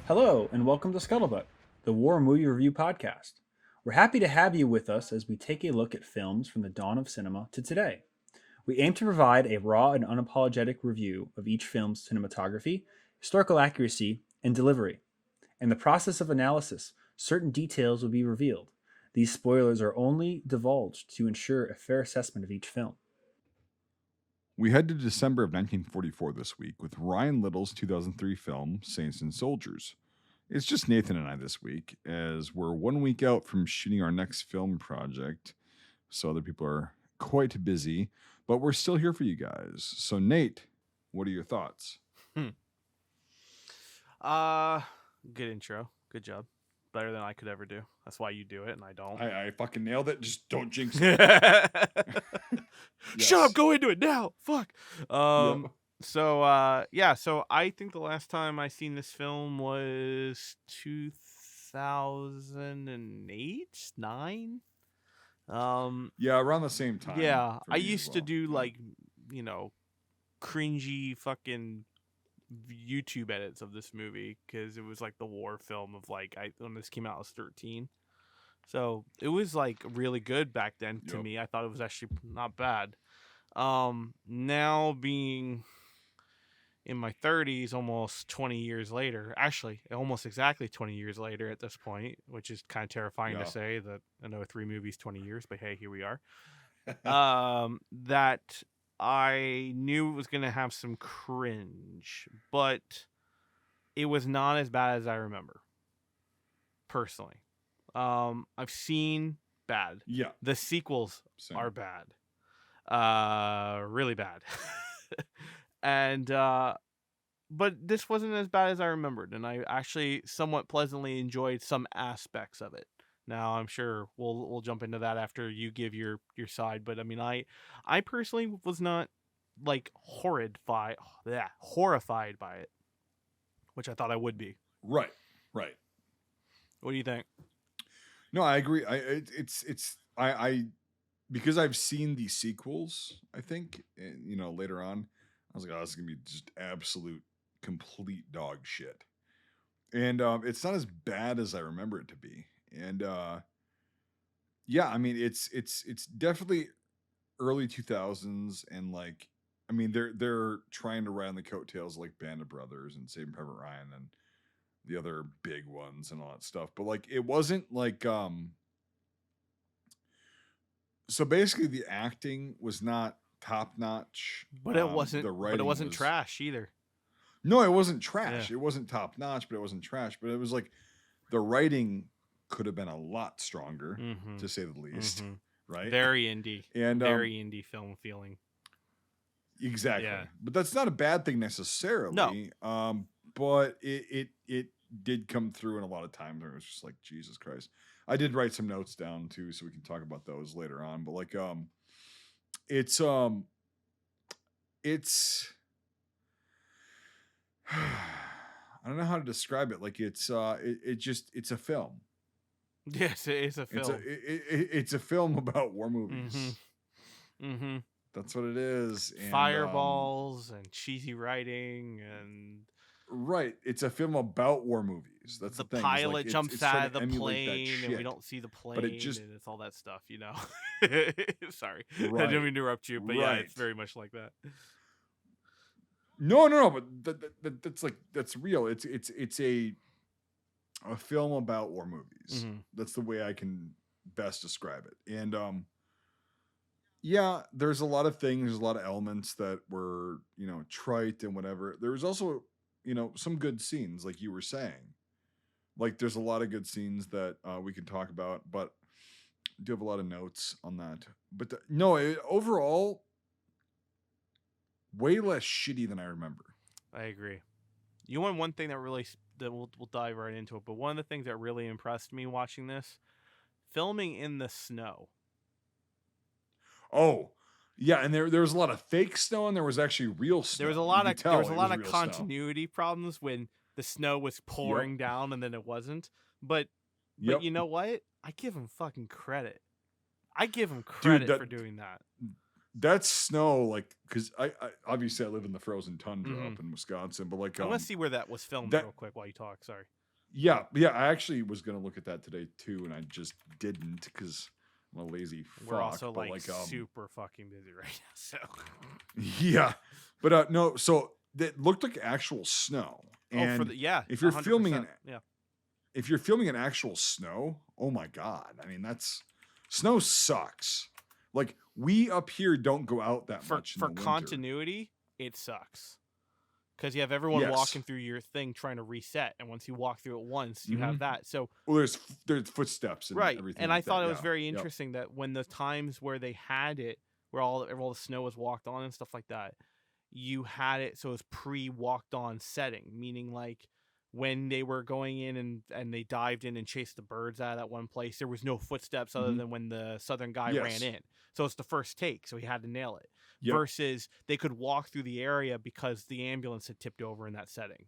Hello, and welcome to Scuttlebutt, the War Movie Review Podcast. We're happy to have you with us as we take a look at films from the dawn of cinema to today. We aim to provide a raw and unapologetic review of each film's cinematography, historical accuracy, and delivery. In the process of analysis, certain details will be revealed. These spoilers are only divulged to ensure a fair assessment of each film. We head to December of 1944 this week with Ryan Little's 2003 film, Saints and Soldiers. It's just Nathan and I this week, as we're 1 week out from shooting our next film project, so other people are quite busy, but we're still here for you guys. So, Nate, what are your thoughts? Good intro. Good job. Better than I could ever do. That's why you do it, and I don't. I fucking nailed it. Just don't jinx it. Shut up. Go into it now. Fuck. Yep. So I think the last time I seen this film was 2008, 9. Yeah, around the same time. Yeah, for I me as used to well. do Yeah. like, cringy fucking YouTube edits of this movie because it was like the war film of like when this came out I was 13. So it was like really good back then to Yep. me. I thought it was actually not bad. Now being in my 30s, almost 20 years later, actually almost exactly 20 years later at this point, which is kind of terrifying Yeah. to say that I know 3 movies 20 years, but hey, here we are. That I knew it was going to have some cringe, but it was not as bad as I remember. Personally. I've seen bad. Yeah. The sequels Same. are bad. Really bad. And but this wasn't as bad as I remembered, and I actually somewhat pleasantly enjoyed some aspects of it. Now I'm sure we'll jump into that after you give your side, but I mean I personally was not like horrified by it, which I thought I would be. Right. What do you think? No, I agree. I because I've seen the sequels. I think later on, I was like, oh, this is gonna be just absolute complete dog shit. And it's not as bad as I remember it to be. And yeah, I mean, it's definitely early 2000s, and like, I mean, they're trying to ride on the coattails of, like Band of Brothers and Saving Private Ryan and the other big ones and all that stuff. But like, it wasn't like so basically the acting was not top notch, But it wasn't. the writing But it wasn't was trash either. no, it wasn't trash. Yeah. It wasn't top notch, but it wasn't trash. But it was like the writing could have been a lot stronger, Mhm. to say the least. Mhm. Right? Very indie. And Very indie film feeling. exactly. Yeah. But that's not a bad thing necessarily. No. But it did come through in a lot of times where it was just like, Jesus Christ. I did write some notes down too, so we can talk about those later on. But like it's I don't know how to describe it. Like it's a film. Yes, it is a film. It's a film about war movies. Mm-hmm. That's what it is. And, Fireballs and cheesy writing and right. It's a film about war movies. That's the thing. pilot Like, jumps it's out trying of to the emulate that plane and we shit. don't see the plane, But it just and it's all that stuff, Sorry, I Right. didn't mean to interrupt you, but yeah, Right. it's very much like that. No, but that's real. It's a film about war movies. Mhm. That's the way I can best describe it. And yeah, there's a lot of things, there's a lot of elements that were, trite and whatever. There was also, some good scenes, like you were saying. Like there's a lot of good scenes that we can talk about, but I do have a lot of notes on that. But overall, way less shitty than I remember. I agree. You want one thing that really that we'll dive right into it, but one of the things that really impressed me watching this, filming in the snow. Oh, yeah, and there was a lot of fake snow, and there was actually real snow. There was a lot of continuity problems when the snow was pouring down and then it wasn't. But you know what? I give him fucking credit. I give him credit for doing that. That's snow, like, because I obviously I live in the frozen tundra up in Wisconsin, but like I want to see where that was filmed real quick while you talk. Sorry. Yeah, I actually was gonna look at that today too, and I just didn't because I'm a lazy fuck. We're also but like super fucking busy right now. So yeah, but no, so that looked like actual snow. And if you're filming 100%. Yeah. if you're filming an actual snow, oh my god, I mean that's snow sucks. Like we up here don't go out that much in For the winter. continuity, it sucks. Because you have everyone Yes. walking through your thing trying to reset, and once you walk through it once, you have that. So Well, there's footsteps and right, everything. and like I thought that. it was Yeah. very Yep. interesting that when the times where they had it, where all the snow was walked on and stuff like that, you had it so it was pre-walked on setting, meaning like when they were going in and they dived in and chased the birds out of that one place, there was no footsteps other than when the southern guy ran Yes. in. So it's the first take, so he had to nail it. Yep. Versus they could walk through the area because the ambulance had tipped over in that setting.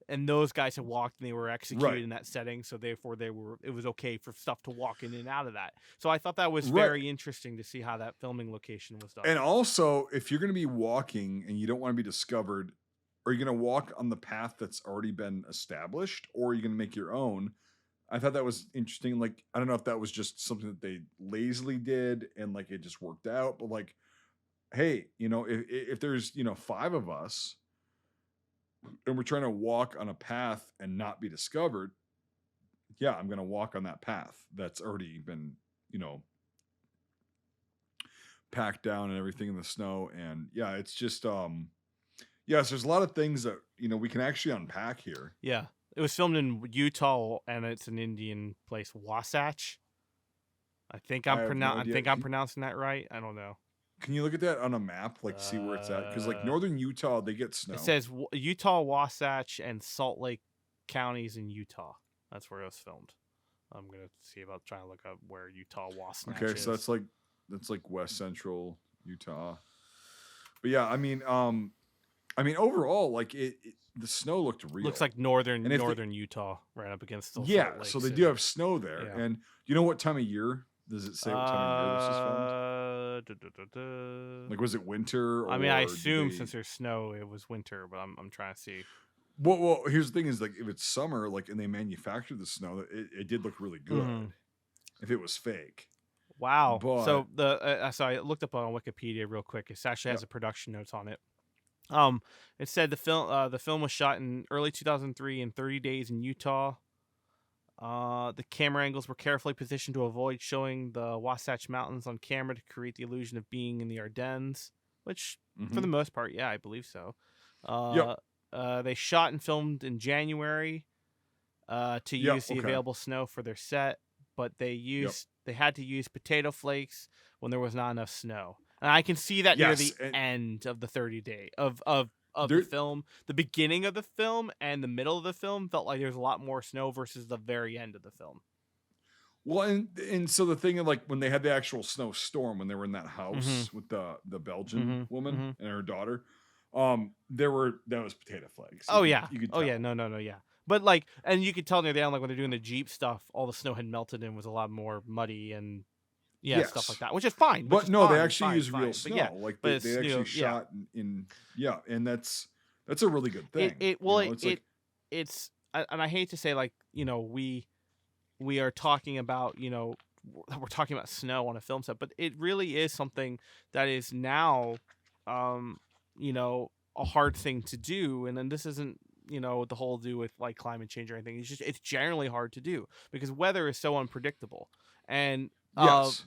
And those guys had walked and they were executed Right. in that setting, so therefore it was okay for stuff to walk in and out of that. So I thought that was Right. very interesting to see how that filming location was done. And also, if you're going to be walking and you don't want to be discovered, are you going to walk on the path that's already been established, or are you going to make your own? I thought that was interesting. Like, I don't know if that was just something that they lazily did and like it just worked out, but like, hey, if there's 5 of us and we're trying to walk on a path and not be discovered, yeah, I'm going to walk on that path that's already been, packed down and everything in the snow. And yeah, it's just yes, there's a lot of things that we can actually unpack here. Yeah, it was filmed in Utah, and it's an Indian place, Wasatch. I think I'm pronouncing that right. I don't know. Can you look at that on a map, like see where it's at? Because like northern Utah, they get snow. It says Utah, Wasatch, and Salt Lake counties in Utah. That's where it was filmed. I'm gonna see about trying to look up where Utah Wasatch is. Okay, so that's like west central Utah. But yeah, I mean overall, like the snow looked real. Looks like northern Utah, right up against the yeah. Salt Lake So they City. do have snow there, Yeah. and you know what time of year? Does it say what time of year this is filmed? Like, was it winter? I mean, I assume since there's snow, it was winter, but I'm trying to see. Well, here's the thing: is like if it's summer, like, and they manufactured the snow, it did look really good. If it was fake. Wow. But, so so I looked up on Wikipedia real quick. It actually has a production notes on it. It said the film was shot in early 2003 in 30 days in Utah. The camera angles were carefully positioned to avoid showing the Wasatch Mountains on camera to create the illusion of being in the Ardennes, which for the most part, yeah, I believe so. They shot and filmed in January to use the available snow for their set, but they had to use potato flakes when there was not enough snow. And I can see that near the end of the 30-day of the film. The beginning of the film and the middle of the film felt like there's a lot more snow versus the very end of the film. Well, and so the thing of like when they had the actual snowstorm, when they were in that house with the Belgian woman and her daughter, that was potato flakes. You could tell. Yeah. But like, and you could tell near the end, like when they're doing the Jeep stuff, all the snow had melted and was a lot more muddy and stuff like that, which is fine. But no, they actually use real snow. Yeah, like they actually shot in and that's a really good thing. It's and I hate to say, like, we are talking about, we're talking about snow on a film set, but it really is something that is now a hard thing to do. And then this isn't the whole do with like climate change or anything. It's generally hard to do because weather is so unpredictable. And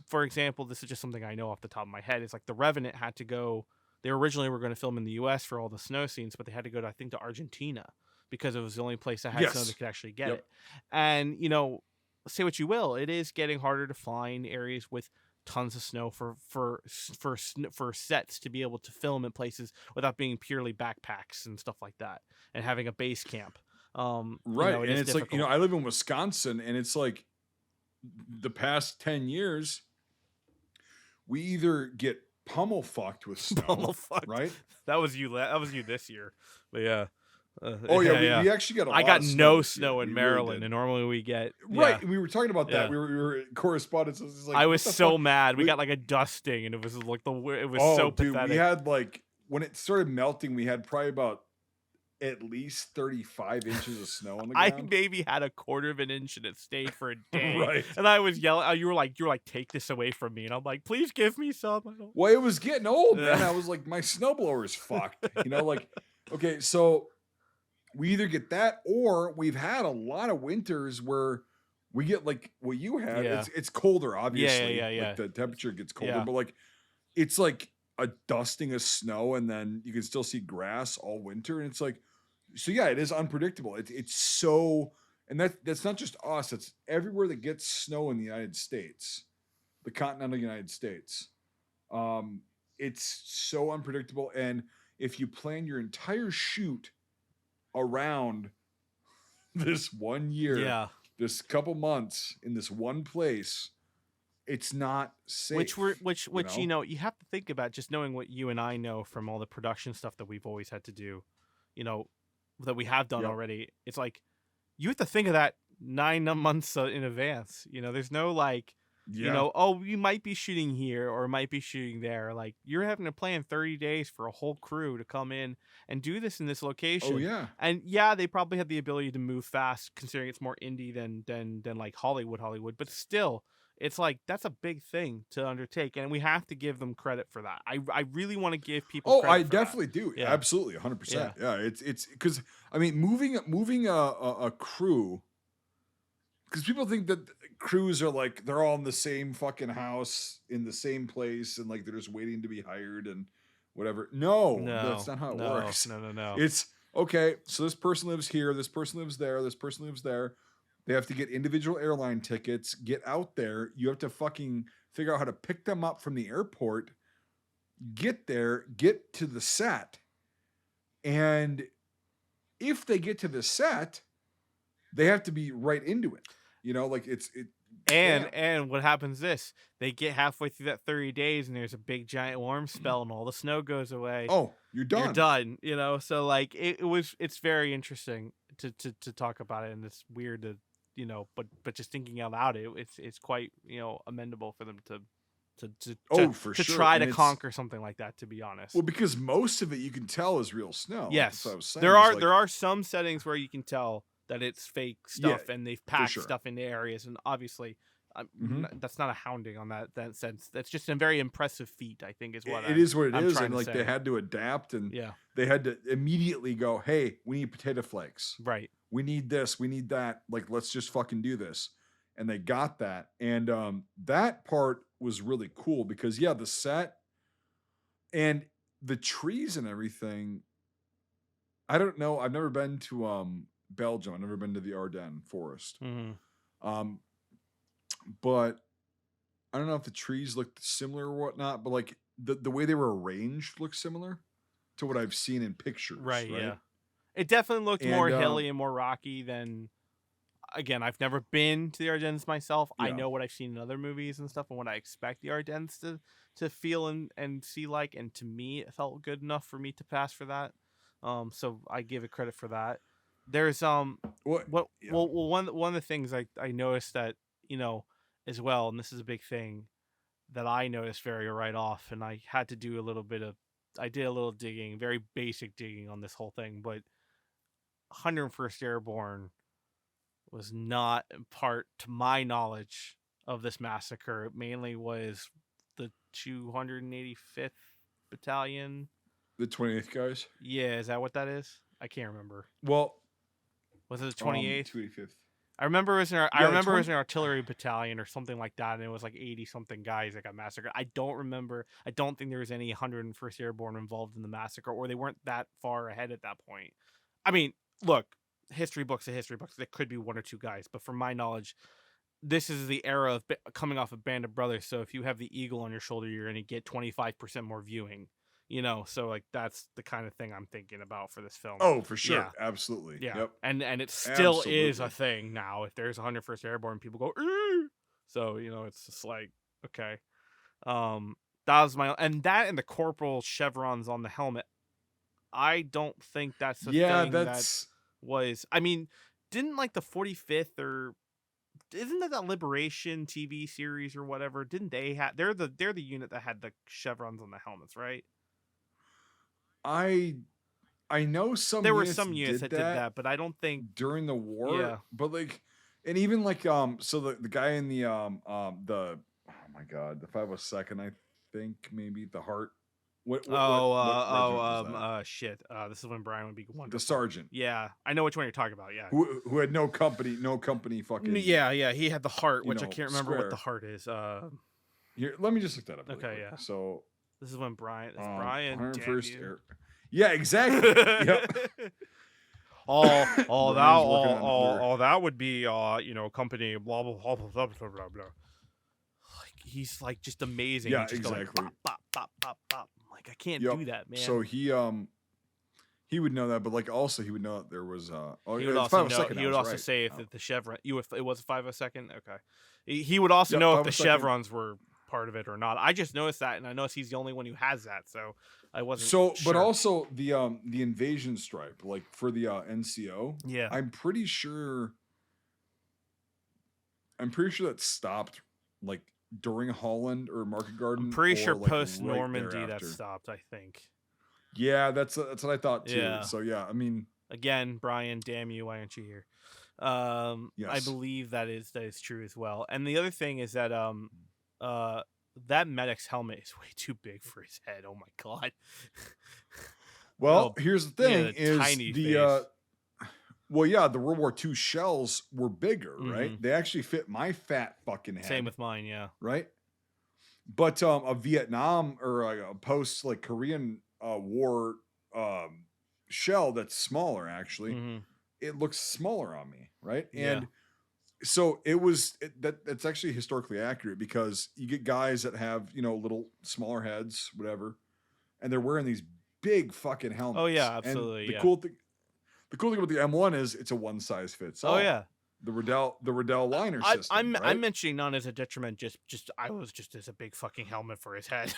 for example, this is just something I know off the top of my head. It's like The Revenant had to go. They originally were going to film in the U.S. for all the snow scenes, but they had to go to, I think, to Argentina because it was the only place that had snow that could actually get it. And say what you will, it is getting harder to find areas with tons of snow for sets to be able to film in places without being purely backpacks and stuff like that, and having a base camp. Right, and it's difficult. Like I live in Wisconsin, and it's like the past 10 years, we either get pummel fucked with snow, right? That was you this year, but yeah. We actually got I got no snow in Maryland, really, and normally we get right. We were talking about that. We were in correspondence. Like, I was so mad. We got like a dusting, and it was like so pathetic. We had like when it started melting, we had probably about at least 35 inches of snow on the I ground. maybe had a quarter of an inch and it stayed for a day. Right. And I was yelling. You were like, take this away from me. And I'm like, please give me some. I don't... Well, it was getting old, man. Yeah. I was like, my snowblower is fucked. You know, like, okay, so we either get that or we've had a lot of winters where we get like what you had. Yeah. It's colder, obviously. yeah. Like the temperature gets colder, Yeah. but like it's like a dusting of snow, and then you can still see grass all winter. And it's like, so yeah, it is unpredictable. It's so, and that's not just us, it's everywhere that gets snow in the United States, the continental United States. It's so unpredictable. And if you plan your entire shoot around this 1 year, Yeah. this couple months in this one place, it's not safe. Which you know, you have to think about, just knowing what you and I know from all the production stuff that we've always had to do, you know, that we have done already. It's like you have to think of that 9 months in advance. You know, there's no like, you know, oh, you might be shooting here or might be shooting there. Like you're having to plan 30 days for a whole crew to come in and do this in this location. Oh yeah. And yeah, they probably have the ability to move fast, considering it's more indie than like Hollywood. But still, it's like that's a big thing to undertake, and we have to give them credit for that. I really want to give people. Oh, credit I for definitely that. do. Yeah. Absolutely, 100%. Yeah, it's because I mean, moving a crew, because people think that crews are like they're all in the same fucking house in the same place, and like they're just waiting to be hired and whatever. No, that's not how it works. No. It's okay. So this person lives here. This person lives there. This person lives there. They have to get individual airline tickets, get out there. You have to fucking figure out how to pick them up from the airport, get there, get to the set. And if they get to the set, they have to be right into it. You know, like and what happens they get halfway through that 30 days and there's a big giant warm spell and all the snow goes away. Oh, you're done. You're done, you know. So like it's very interesting to talk about it, and it's weird to, you know, but just thinking out loud, it's quite, you know, amendable for them to try to conquer something like that, to be honest. Well, because most of it you can tell is real snow. Yes, like I was saying. There are some settings where you can tell that it's fake stuff, and they've packed stuff into areas, and obviously that's not a hounding on that sense. That's just a very impressive feat, I think, is what it is. What it I'm is, trying and to like say. they had to adapt, and yeah, they had to immediately go, hey, we need potato flakes, right? We need this, we need that. Like, let's just fucking do this. And they got that, and that part was really cool because the set and the trees and everything. I don't know. I've never been to Belgium. I've never been to the Ardennes forest. But I don't know if the trees looked similar or whatnot, but like the way they were arranged looked similar to what I've seen in pictures. Right. Yeah. It definitely looked more hilly and more rocky than, again, I've never been to the Ardennes myself. I know what I've seen in other movies and stuff and what I expect the Ardennes to feel and see like, and to me it felt good enough for me to pass for that. So I give it credit for that. There's one of the things I noticed that, you know, as well, and this is a big thing that I noticed very right off, and I had to do I did a little digging, very basic digging on this whole thing, but 101st Airborne was not part, to my knowledge, of this massacre. It mainly was the 285th Battalion. The 28th guys? Yeah, is that what that is? I can't remember. Well, was it the 28th? 285th. I remember it was an artillery battalion or something like that, and it was like 80-something guys that got massacred. I don't remember. I don't think there was any 101st Airborne involved in the massacre, or they weren't that far ahead at that point. I mean, look, history books. There could be one or two guys, but from my knowledge, this is the era of coming off of Band of Brothers. So if you have the eagle on your shoulder, you're going to get 25% more viewing. You know, so like that's the kind of thing I'm thinking about for this film. Oh, for sure. Yeah. Absolutely. Yeah. Yep. And it still is a thing now. If there's 101st Airborne, people go, "Eee!" So, you know, it's just like, okay. That was and the corporal chevrons on the helmet. I don't think that's the thing that was, I mean, didn't like the 45th or isn't that Liberation TV series or whatever? Didn't they have, they're the unit that had the chevrons on the helmets, right? I I know some There were units some units that did that, but I don't think. during the war, Yeah. but like, and even like so the guy in the the oh my god, the 502nd, I think maybe the heart. What regiment was that? Shit. This is when Brian would be The wonderful. sergeant Yeah, I know which one you're talking about. Yeah. who had no company fucking Yeah. He had the heart, you which I know, can't remember what the square. heart is. Here, let me just look that up. Really Okay, quick. yeah. So This is when Brian. It's Brian. Damn 101st you. Air. Yeah, exactly. Yep. Brian's working on other. That would be company blah blah blah blah blah blah blah blah. Like he's like just amazing. Yeah, He's just exactly. Going, bop, bop, bop, bop, bop. Like I can't Yep. do that, man. So he would know that, but like also he would know that there was he would also know. He would also say if the chevron. If it was a 502nd, okay. He would also know if the chevrons were part of it or not. I just noticed that, and I noticed he's the only one who has that, so I wasn't. So, sure. but also the invasion stripe, like for the NCO. Yeah, I'm pretty sure that stopped like during Holland or Market Garden. I'm pretty sure like post right Normandy that thereafter. stopped. I think. Yeah, that's what I thought too. Yeah. So yeah, I mean, again, Brian, damn you, why aren't you here? yes. I believe that is true as well. And the other thing is that that medic's helmet is way too big for his head. Oh my god. Well, here's the thing: is tiny the face. well, yeah, the World War II shells were bigger, right? They actually fit my fat fucking head. Same with mine, yeah. Right. But a Vietnam or a post like Korean war shell that's smaller actually, it looks smaller on me, right? And so that's actually historically accurate because you get guys that have little smaller heads, whatever, and they're wearing these big fucking helmets. Oh yeah, absolutely. And the cool thing with the M1 is it's a one size fits all. Oh yeah. The Riddell liner system. I'm mentioning not as a detriment, just I was just as a big fucking helmet for his head.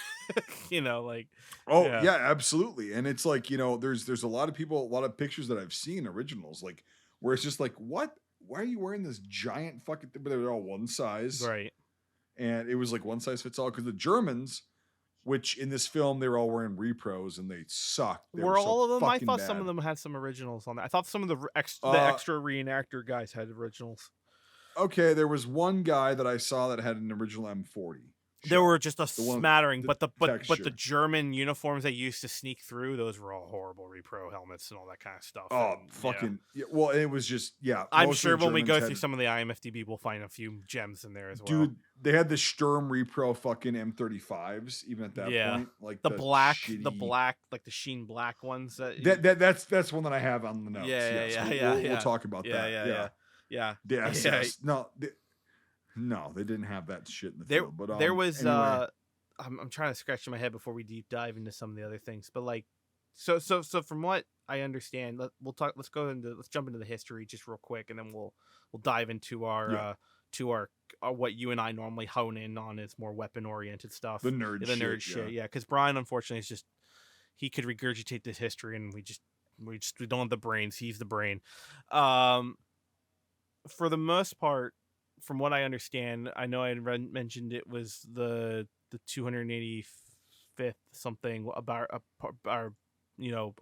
Like. Oh yeah, absolutely. And it's like there's a lot of pictures that I've seen originals like where it's just like what. Why are you wearing this giant fucking thing? But they're all one size. Right. And it was like one size fits all because the Germans, which in this film, they were all wearing repros and they sucked. Were all of them? I thought some of them had some originals on that. I thought some of the extra reenactor guys had originals. Okay, there was one guy that I saw that had an original M40. There were just a smattering, but the German uniforms they used to sneak through, those were all horrible repro helmets and all that kind of stuff. Oh, yeah. Well, it was just I'm sure when we go through some of the IMFDB, we'll find a few gems in there as well. Dude, they had the Sturm repro fucking M35s even at that point, like the black, like the sheen black ones. That's one that I have on the notes. We'll talk about that. Yeah. The SS. No, they didn't have that shit in the film. But there was anyway. I'm trying to scratch in my head before we deep dive into some of the other things. But like so from what I understand, let's jump into the history just real quick and then we'll dive into our what you and I normally hone in on is more weapon oriented stuff. The nerd shit. Yeah, because Brian unfortunately is just he could regurgitate this history and we don't have the brains. He's the brain. For the most part, from what I understand, I know I had mentioned it was the 285th something about our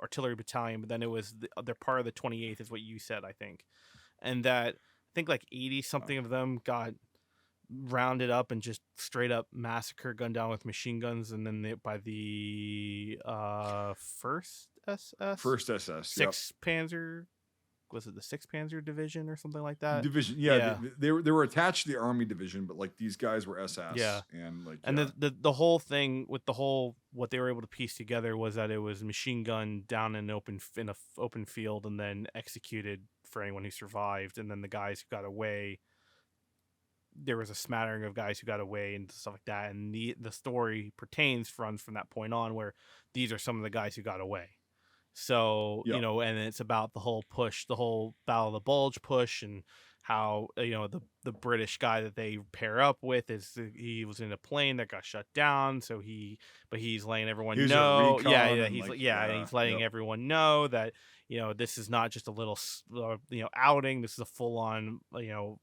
artillery battalion, but then it was they're part of the 28th is what you said, I think, and that I think like 80 something of them got rounded up and just straight up massacre, gunned down with machine guns, and then by the first SS, 6th Panzer. Was it the 6th Panzer Division or something like that? Division, They were attached to the Army Division, but like these guys were SS. Yeah, and the whole thing with what they were able to piece together was that it was machine gun down in an open field and then executed for anyone who survived, and then the guys who got away. There was a smattering of guys who got away and stuff like that, and the story runs from that point on, where these are some of the guys who got away. So, and it's about the whole push, the whole Battle of the Bulge push, and how, the British guy that they pair up with he was in a plane that got shut down. So he's letting everyone know. He's letting everyone know that, this is not just a little, outing. This is a full on,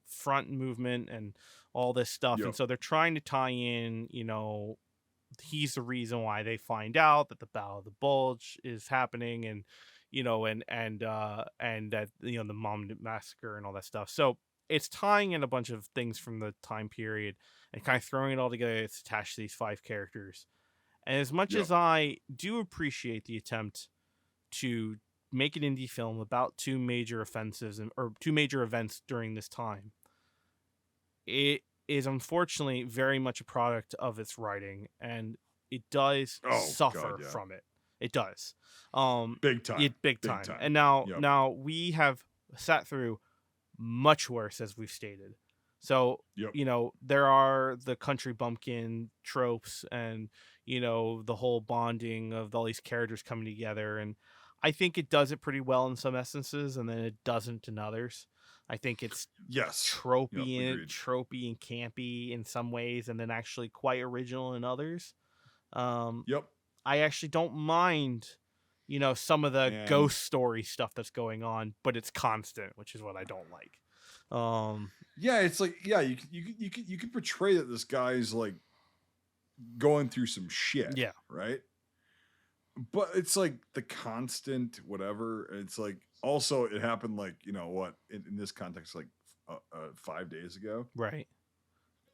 front movement and all this stuff. And so they're trying to tie in, he's the reason why they find out that the Battle of the Bulge is happening, and and that the Malmendy Massacre and all that stuff. So it's tying in a bunch of things from the time period and kind of throwing it all together. It's attached to these 5 characters. And as much Yep. as I do appreciate the attempt to make an indie film about 2 major offensives or 2 major events during this time, it is unfortunately very much a product of its writing, and it does Oh suffer God, yeah. from it. It does. Big time. Big Big time. time. And now Yep. we have sat through much worse, as we've stated. So, Yep. there are the country bumpkin tropes and, the whole bonding of all these characters coming together. And I think it does it pretty well in some essences, and then it doesn't in others. I think it's Yes. Yep. Agreed. tropey and campy in some ways, and then actually quite original in others. Yep. I actually don't mind, some of the And ghost story stuff that's going on, but it's constant, which is what I don't like. yeah, it's like, yeah, you could portray that this guy's like going through some shit. Yeah. Right. But it's like the constant whatever. It's like also it happened like, what in this context, like 5 days ago. Right.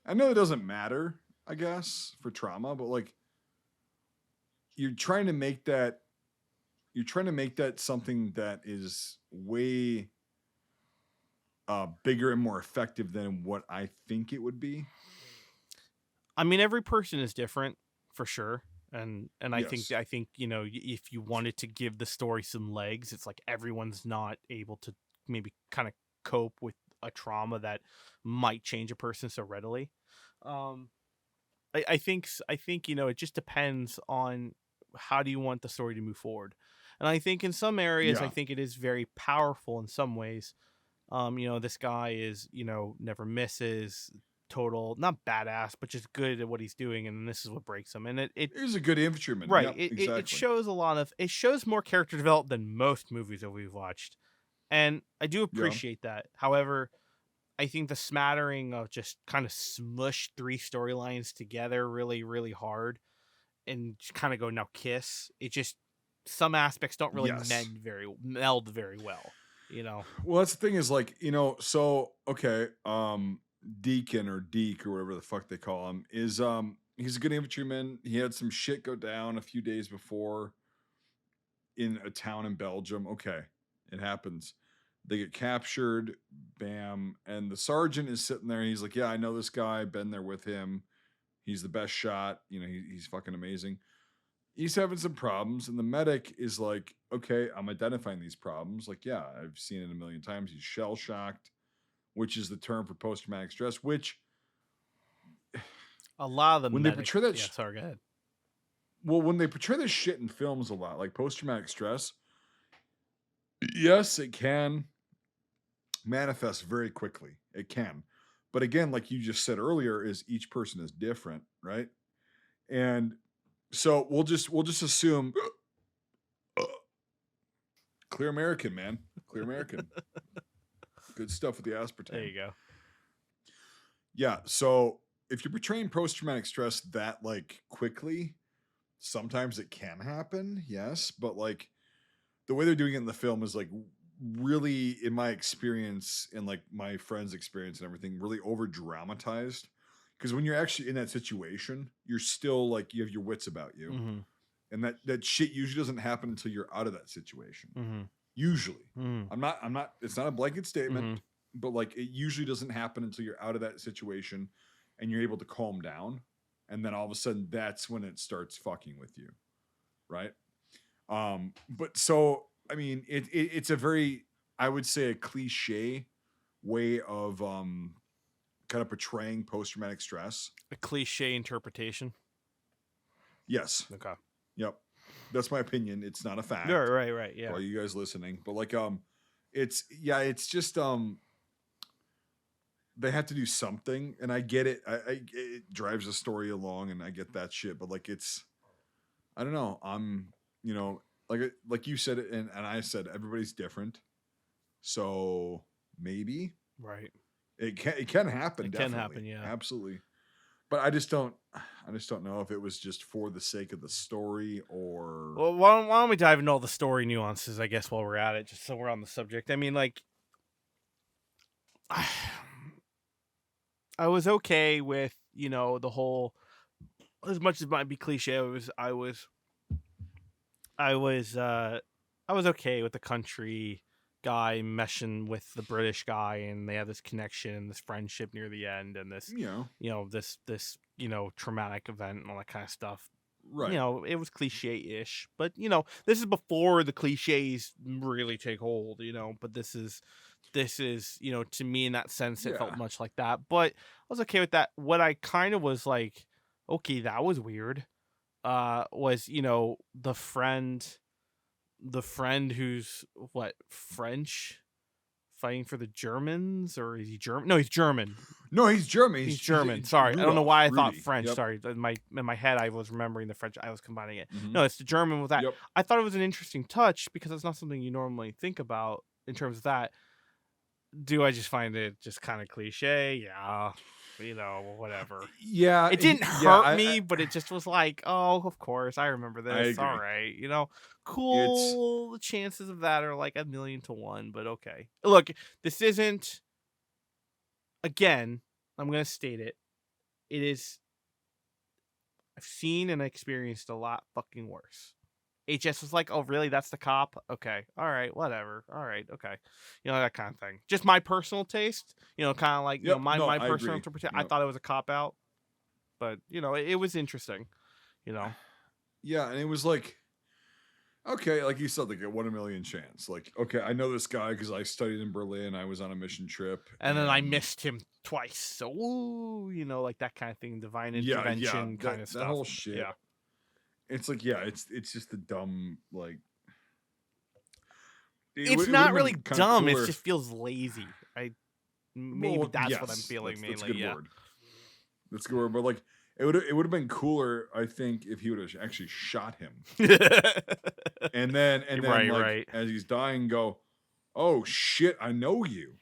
I know it doesn't matter, I guess, for trauma, but like you're trying to make that something that is way bigger and more effective than what I think it would be. I mean, every person is different for sure. And I Yes. think, if you wanted to give the story some legs, it's like everyone's not able to maybe kind of cope with a trauma that might change a person so readily. I think it just depends on how do you want the story to move forward. And I think in some areas, I Yeah. think it is very powerful in some ways. This guy is, never misses, total, not badass, but just good at what he's doing, and this is what breaks him. And He's a good infantryman. right, Yep, it exactly. it shows more character development than most movies that we've watched, and I do Yeah. appreciate that. However, I think the smattering of just kind of smush 3 storylines together really, really hard and just kind of go, now kiss. It just, some aspects don't really Yes. meld very well, Well, that's the thing is like, so okay, Deacon or Deke or whatever the fuck they call him is he's a good infantryman. He had some shit go down a few days before in a town in Belgium. Okay, it happens. They get captured, bam, and the sergeant is sitting there and he's like, yeah, I know this guy, been there with him. He's the best shot, he's fucking amazing. He's having some problems, and the medic is like, okay, I'm identifying these problems. Like, yeah, I've seen it a million times. He's shell shocked, which is the term for post traumatic stress, which a lot of them when they portray that sorry, go ahead. well, when they portray this shit in films a lot, like post traumatic stress, yes, it can manifest very quickly. It can. But again, like you just said earlier, is each person is different, right? And so we'll just assume clear American, man. Clear American. Good stuff with the aspartame. There you go. Yeah. So if you're portraying post-traumatic stress that like quickly, sometimes it can happen. Yes. But like the way they're doing it in the film is like really, in my experience and like my friends' experience and everything, really over dramatized. Because when you're actually in that situation, you're still like, you have your wits about you. Mm-hmm. And that shit usually doesn't happen until you're out of that situation. Mm-hmm. Usually. Mm-hmm. I'm not, it's not a blanket statement, Mm-hmm. but like it usually doesn't happen until you're out of that situation and you're able to calm down. And then all of a sudden that's when it starts fucking with you. Right. But so, I mean, it's a very, I would say a cliche way of, kind of portraying post-traumatic stress. A cliche interpretation. Yes. Okay. Yep. That's my opinion. It's not a fact. Right. Yeah. For all you guys listening, but like, it's just, they have to do something, and I get it. It drives the story along, and I get that shit. But like, I don't know. I'm, like you said it, and I said everybody's different, so maybe Right. it can happen. It Definitely. can happen, yeah. Absolutely. but I just don't know if it was just for the sake of the story or Well, why don't we dive into all the story nuances, I guess, while we're at it, just so we're on the subject. I mean, like, I was okay with, the whole, as much as it might be cliche, I was okay with the country guy meshing with the British guy, and they have this connection and this friendship near the end, and this, this traumatic event and all that kind of stuff. right. It was cliche-ish, but this is before the cliches really take hold, but this is to me, in that sense, it felt Yeah. much like that, but I was okay with that. What I kind of was like, okay, that was weird, was the friend who's what, French, fighting for the Germans, or is he German? No, he's German. No, he's German. He's German. Sorry, I don't know why I thought French. Sorry, in my head I was remembering the French. I was combining it. Mhm. No, it's the German with that. Yep. I thought it was an interesting touch because it's not something you normally think about in terms of that. Do I just find it just kind of cliche? Yeah, whatever. Yeah, It didn't hurt me, but it just was like, oh, of course, I remember this. agree. All right, cool. The chances of that are like 1,000,000 to 1, but okay. Look, this isn't. Again, I'm gonna state it. It is. I've seen and experienced a lot fucking worse. HS was like, oh, really? That's the cop? Okay. All right. Whatever. All right. Okay. That kind of thing. Just my personal taste, kind of like, Yep, my no, I personal agree. interpretation. I Yep. thought it was a cop out, but, it was interesting, Yeah, and it was like, okay, like you said, like a 1 in a million chance. Like, okay, I know this guy because I studied in Berlin. I was on a mission trip, And then I missed him twice. So, like that kind of thing, divine intervention kind of stuff. That whole shit. Yeah. It's like, it's just the dumb, like. It's not really dumb. It just feels lazy. Maybe that's what I'm feeling mainly. That's a good yeah. word. That's a good word. But like, it would have been cooler, I think, if he would have actually shot him. and then right. as he's dying, go, oh shit, I know you.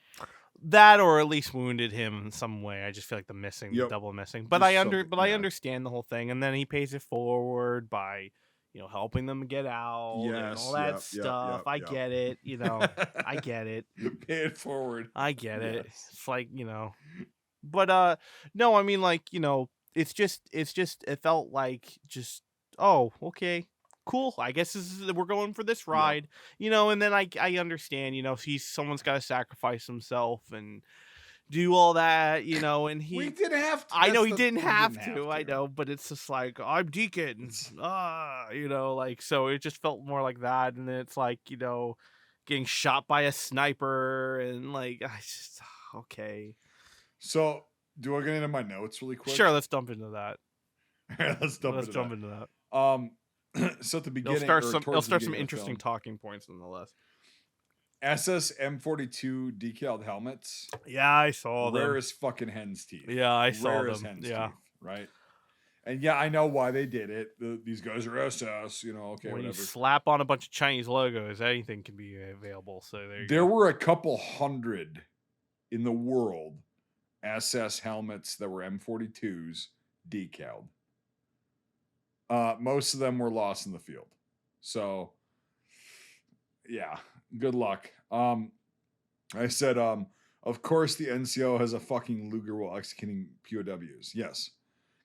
That, or at least wounded him in some way. I just feel like the double missing. But I understand the whole thing, and then he pays it forward by, helping them get out and all that stuff. I get it. I get it. Pay it forward. I get it. It's like, but no, I mean, like, it's just it felt like just, oh, okay, cool, I guess we're going for this ride. And then I understand, someone's got to sacrifice himself and do all that, and we didn't have to. I know he didn't have to. I know, but it's just like, I'm Deacon, like, so it just felt more like that. And then it's like, getting shot by a sniper, and like, I just, okay. So, do I get into my notes really quick? Sure, let's dump into that. Let's jump into that. So at the beginning, it'll start some interesting talking points nonetheless. SS M42 decaled helmets. Yeah, I saw them. Rare as fucking hen's teeth. Yeah, I saw Rare them. As hen's teeth, right. And yeah, I know why they did it. These guys are SS, okay, when whatever. You slap on a bunch of Chinese logos, anything can be available. So there were a couple hundred in the world SS helmets that were M42s decaled. Most of them were lost in the field. So, yeah, good luck. I said, of course the NCO has a fucking Luger while executing POWs. Yes,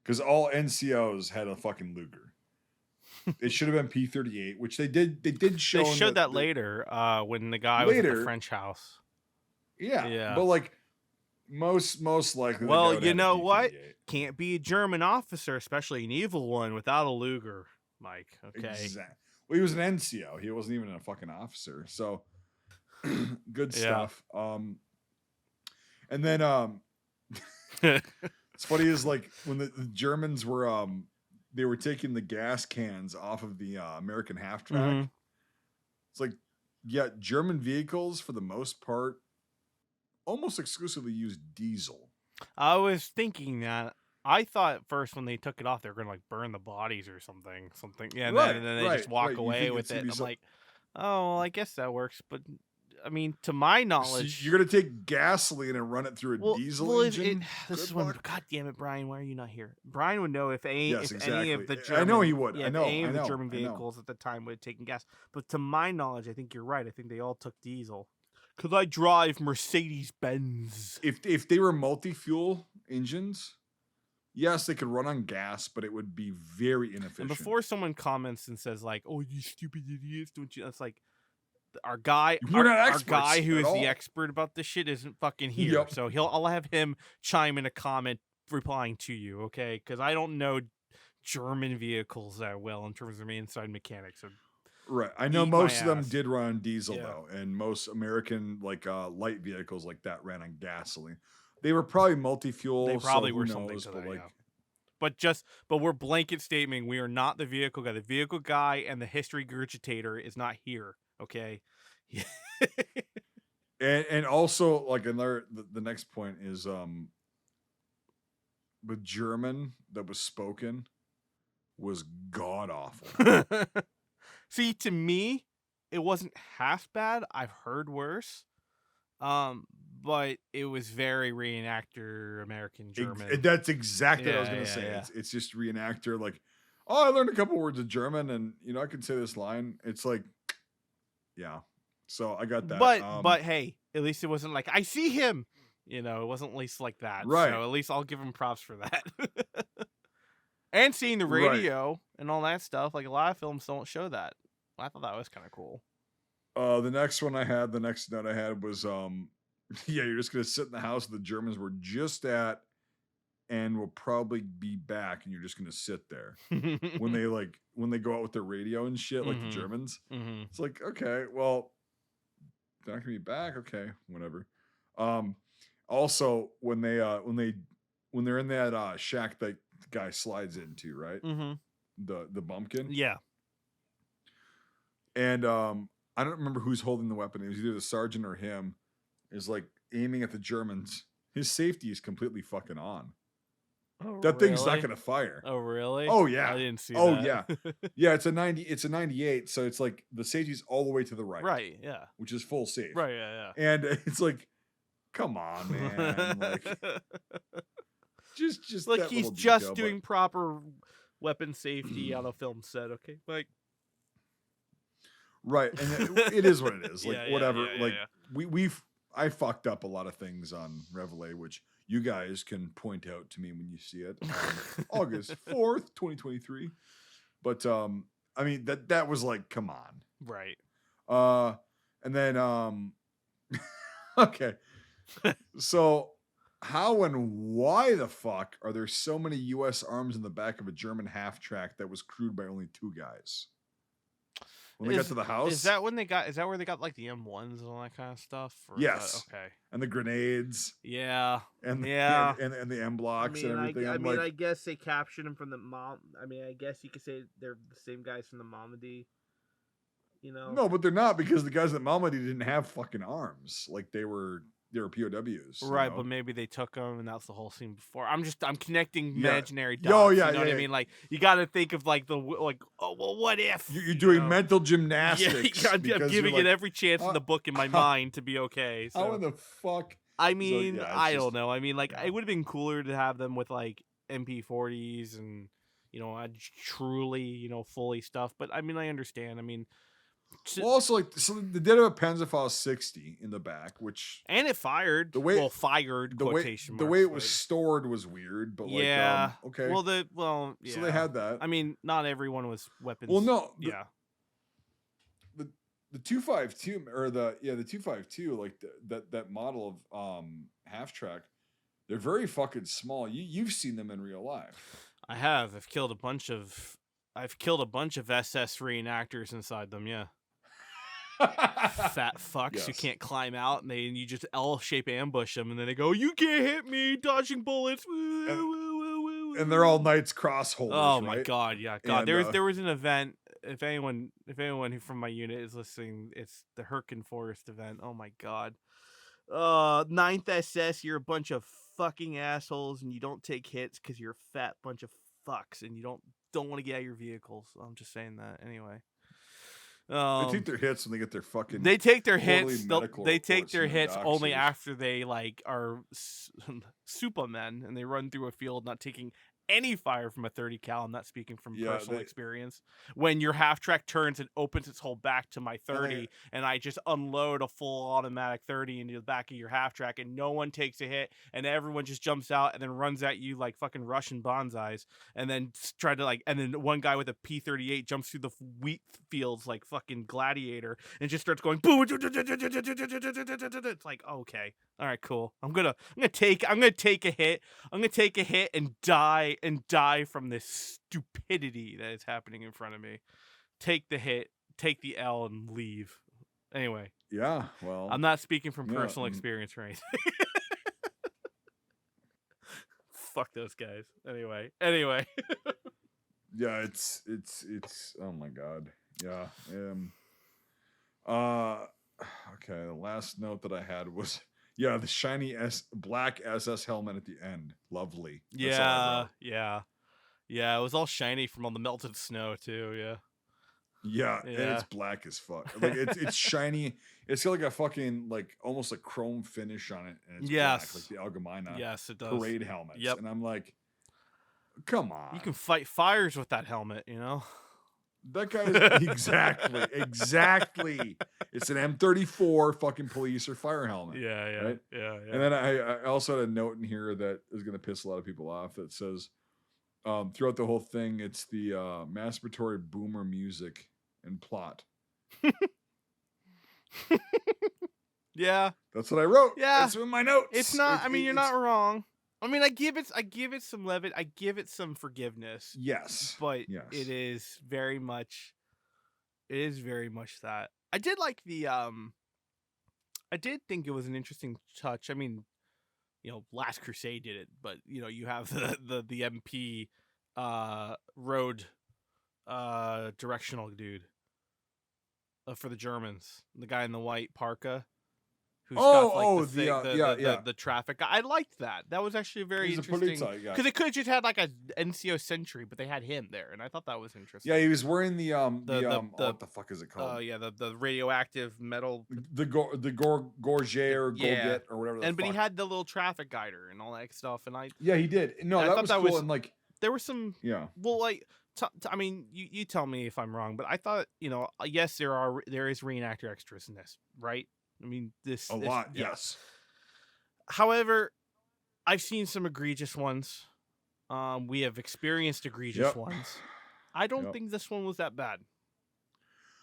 because all NCOs had a fucking Luger. It should have been P38, which they did. They did show. They showed that later when the guy was at the French house. Yeah, but like most likely. Well, you know what? Can't be a German officer, especially an evil one, without a Luger, Mike. Okay. Exactly. Well, he was an NCO. He wasn't even a fucking officer. So good stuff. And then it's funny is like when the Germans were they were taking the gas cans off of the American half track. Mm-hmm. It's like, yeah, German vehicles for the most part almost exclusively use diesel. I was thinking that. I thought at first when they took it off, they were going to like burn the bodies or something. Yeah, and then they just walk away with it. I'm like, oh, well, I guess that works. But I mean, to my So knowledge, you're gonna take gasoline and run it through a diesel engine? this Good is when, luck. God damn it, Brian, why are you not here? Brian would know if any Yes, any of exactly. the German, I know he would. yeah, I if know. any I of the know. German I know. vehicles at the time would have taken gas. But to my knowledge, I think you're right. I think they all took diesel. Cause I drive Mercedes Benz. If they were multi-fuel engines, yes, they could run on gas, but it would be very inefficient. And before someone comments and says like, "Oh, you stupid idiots, don't you?" It's like our guy, We're not our experts guy who at is the all. expert about this shit isn't fucking here. Yep. So I'll have him chime in a comment replying to you, okay? Because I don't know German vehicles that well in terms of inside mechanics. So Right. I know eat my most of them ass. did run on diesel Yeah. though, and most American light vehicles like that ran on gasoline. They were probably multi-fuel. They probably so were who something knows, to but that, like, yeah. But we're blanket stating we are not the vehicle guy. The vehicle guy and the history gurgitator is not here. Okay. and also like another the next point is the German that was spoken was god awful. See, to me, it wasn't half bad. I've heard worse. But it was very reenactor American German. That's exactly what I was Yeah, gonna yeah, say. yeah. It's just reenactor. Like, oh, I learned a couple words of German, and I can say this line. It's like, yeah. So I got that. But hey, at least it wasn't like I see him. It wasn't at least like that. Right. So at least I'll give him props for that. And seeing the Right. radio and all that stuff, like a lot of films don't show that. I thought that was kind of cool. The next note I had was yeah, you're just gonna sit in the house the Germans were just at, and will probably be back, and you're just gonna sit there when they go out with their radio and shit, like Mhm. the Germans. Mhm. It's like, okay, well, they're not gonna be back. Okay, whatever. Also, when they're in that shack that the guy slides into, right? Mhm. The bumpkin. Yeah. And I don't remember who's holding the weapon. It was either the sergeant or him. Is like aiming at the Germans. His safety is completely fucking on. Oh, That thing's not really? gonna fire. Oh, really? Oh yeah. I didn't see Oh that. yeah. Yeah, it's a 98, so it's like the safety's all the way to the right. Right, yeah. Which is full safe. Right, yeah, And it's like, come on, man. Like, just like that he's little just detail, doing proper weapon safety on a film set, okay? Like, right. And it is what it is. Like, Yeah, yeah, whatever. yeah, like yeah. I fucked up a lot of things on Reveille, which you guys can point out to me when you see it on August 4th, 2023. But I mean that was like, come on. Right. And then okay. So how and why the fuck are there so many US arms in the back of a German half track that was crewed by only 2 guys? When they got to the house? Is that where they got like the M1s and all that kind of stuff? Or yes. okay. And the grenades. Yeah. And the, Yeah. and the M blocks and everything. I guess they captured them from the mom. I mean, I guess you could say they're the same guys from the Malmendy. No, but they're not, because the guys at Malmendy didn't have fucking arms. Like they were POWs. Right, you know? but maybe they took them, and that's the whole scene before. I'm connecting Yeah. imaginary dots. Oh, yeah, you know yeah, what yeah. I mean? Like you got to think of like oh well, what if You're doing know? mental Yeah, gymnastics. I'm because giving you're it like, every chance in the book in my mind to be okay. How So in the fuck? I mean, yeah, it's I just- don't know. I mean, like yeah. it would have been cooler to have them with like MP40s and truly fully stuff. But I mean, I understand. I mean. Well, also, like, so they did have a Panzerfaust 60 in the back, which And it fired. The way- fired the way quotation the marks, way it was but- stored was weird, but Yeah. like, okay. Well, yeah. So they had that. I mean, not everyone was weapons. Well, no, Yeah. the 252 or the 252, like that model of half track, they're very fucking small. You've seen them in real life. I have. I've killed a bunch of SS reenactors inside them. Yeah. Fat fucks who Yes. can't climb out, and you just L-shape ambush them, and then they go, "You can't hit me, dodging bullets." And they're all Knights Cross holders. Oh my right? god, yeah, God. And, There was an event. If anyone who from my unit is listening, it's the Herkin Forest event. Oh my god. 9th SS, you're a bunch of fucking assholes, and you don't take hits because you're a fat bunch of fucks, and you don't want to get out of your vehicles. I'm just saying that anyway. They take their hits when they get their fucking. They take their quarterly hits. medical They take reports their from their hits only doctors. after they like are supermen and they run through a field not taking any fire from a 30 cal. I'm not speaking from personal experience. When your half track turns and opens its whole back to my 30, and I just unload a full automatic 30 into the back of your half track, and no one takes a hit, and everyone just jumps out and then runs at you like fucking Russian bonsais, and then try to and then one guy with a P38 jumps through the wheat fields like fucking Gladiator and just starts going boom. It's like, okay, all right, cool. I'm gonna take a hit. I'm gonna take a hit and die from this stupidity that is happening in front of me. Take the hit, take the L, and leave. Anyway. Yeah, well, I'm not speaking from personal experience or anything. Fuck those guys. Anyway. Yeah, it's oh my god. Yeah. Okay, the last note that I had was the shiny black SS helmet at the end. Lovely. That's all I wrote. Yeah, it was all shiny from all the melted snow too, yeah. Yeah, and it's black as fuck. Like it's shiny. It's got like a fucking like almost a chrome finish on it, and it's black, like the Algemina it does. parade helmets. Yep. And I'm like, come on. You can fight fires with that helmet, you know? That guy is exactly. It's an M34 fucking police or fire helmet. Yeah. Right? Yeah. And then I also had a note in here that is going to piss a lot of people off that says, throughout the whole thing, it's the masturbatory boomer music and plot. Yeah. That's what I wrote. Yeah. That's in my notes. It's not, you're not wrong. I mean, I give it some levity. I give it some forgiveness. Yes. But it is very much that. I did like the I did think it was an interesting touch. I mean, Last Crusade did it, but you have the MP road directional dude for the Germans, the guy in the white parka. Who's got the traffic guy. I liked that. That was actually very interesting because it could have just had like a NCO Sentry, but they had him there, and I thought that was interesting. Yeah, he was wearing the what the fuck is it called? Oh yeah, the radioactive metal, the Gorget or Gorget or whatever. But he had the little traffic guider and all that stuff, and he did. No, that was cool. And like there were some well, like I mean, you tell me if I'm wrong, but I thought yes, there is reenactor extras in this, right? I mean, a lot, yes. However, I've seen some egregious ones. We have experienced egregious ones. I don't think this one was that bad.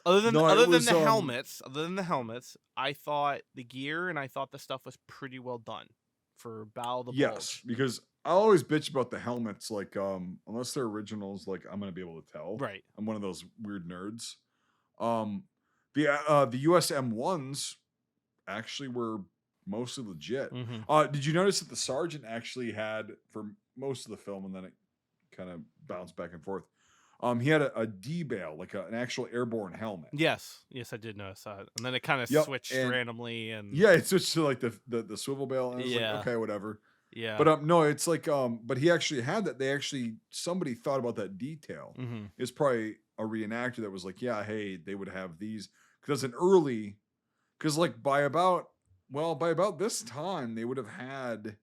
Other than the helmets, I thought the gear and I thought the stuff was pretty well done for Battle of the Bulge. Yes, because I always bitch about the helmets. Like, unless they're originals, like I'm gonna be able to tell. Right. I'm one of those weird nerds. The US M1s actually were mostly legit. Mm-hmm. Did you notice that the sergeant actually had for most of the film, and then it kind of bounced back and forth? He had a D-bail, like an actual airborne helmet. Yes, I did notice that, and then it kind of switched randomly, and it switched to like the swivel bail, and I was like, okay, whatever. Yeah, but no, it's like but he actually had that. Somebody thought about that detail. Mm-hmm. It's probably a reenactor that was like, yeah, hey, they would have these because an early. Because like by about this time, they would have had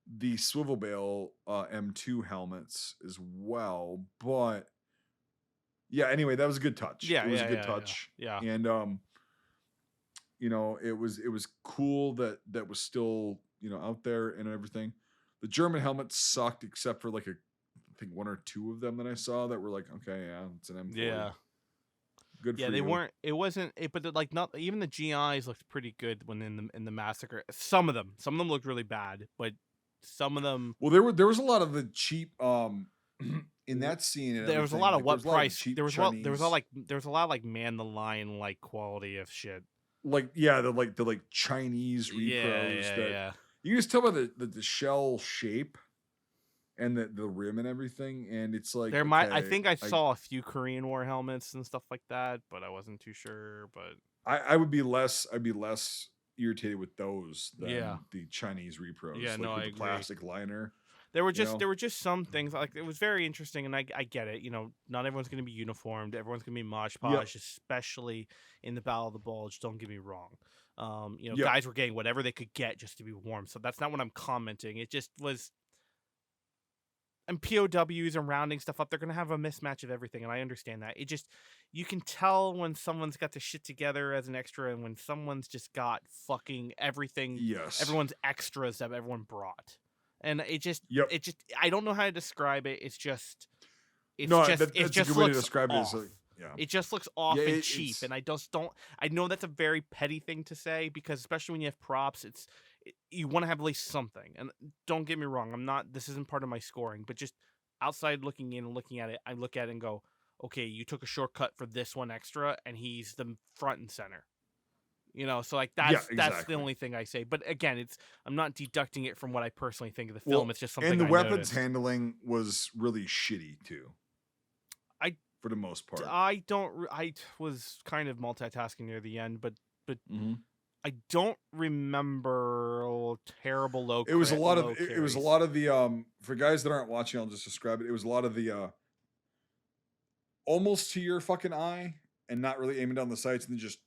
the swivel bail M2 helmets as well. But yeah, anyway, that was a good touch. Yeah, it was a good touch. Yeah. And it was cool that was still out there and everything. The German helmets sucked except for like I think one or two of them that I saw that were like, okay, yeah, it's an M4. Yeah. Good for they you. weren't. It wasn't. But like not even the GIs looked pretty good when in the massacre. Some of them looked really bad, but some of them. Well, there was a lot of the cheap in that scene. There was a lot of what price. There was a lot of like Man the Lion like quality of shit. Like the Chinese repros that you can just tell by the shell shape. And the rim and everything, and it's like I think I saw a few Korean War helmets and stuff like that, but I wasn't too sure. But I'd be less irritated with those than the Chinese repros. Yeah, with the plastic liner. There were you know? just some things like it was very interesting, and I get it. You know, not everyone's going to be uniformed. Everyone's going to be mosh Yep. posh, especially in the Battle of the Bulge. Don't get me wrong. You know, Yep. guys were getting whatever they could get just to be warm. So that's not what I'm commenting. It just was. And POWs and rounding stuff up, they're going to have a mismatch of everything. And I understand that. It just, you can tell when someone's got their shit together as an extra and when someone's just got fucking everything, Yes. everyone's extras that everyone brought. And it just, Yep. I don't know how to describe it. It's just, it That's just a good way to looks describe it. off. Is like, yeah. It just looks off Yeah, and cheap. And I just don't, I know that's a very petty thing to say because especially when you have props, you want to have at least something. And don't get me wrong, this isn't part of my scoring, but just outside looking in and looking at it, I look at it and go, okay, you took a shortcut for this one extra and he's the front and center. You know, so like that's the only thing I say. But again, I'm not deducting it from what I personally think of the film. It's just something. And the I weapons noticed. handling was really shitty too. For the most part. I was kind of multitasking near the end, but mm-hmm. I don't remember terrible low. It was a lot of it was a lot of the for guys that aren't watching, I'll just describe it. It was a lot of the almost to your fucking eye and not really aiming down the sights and then just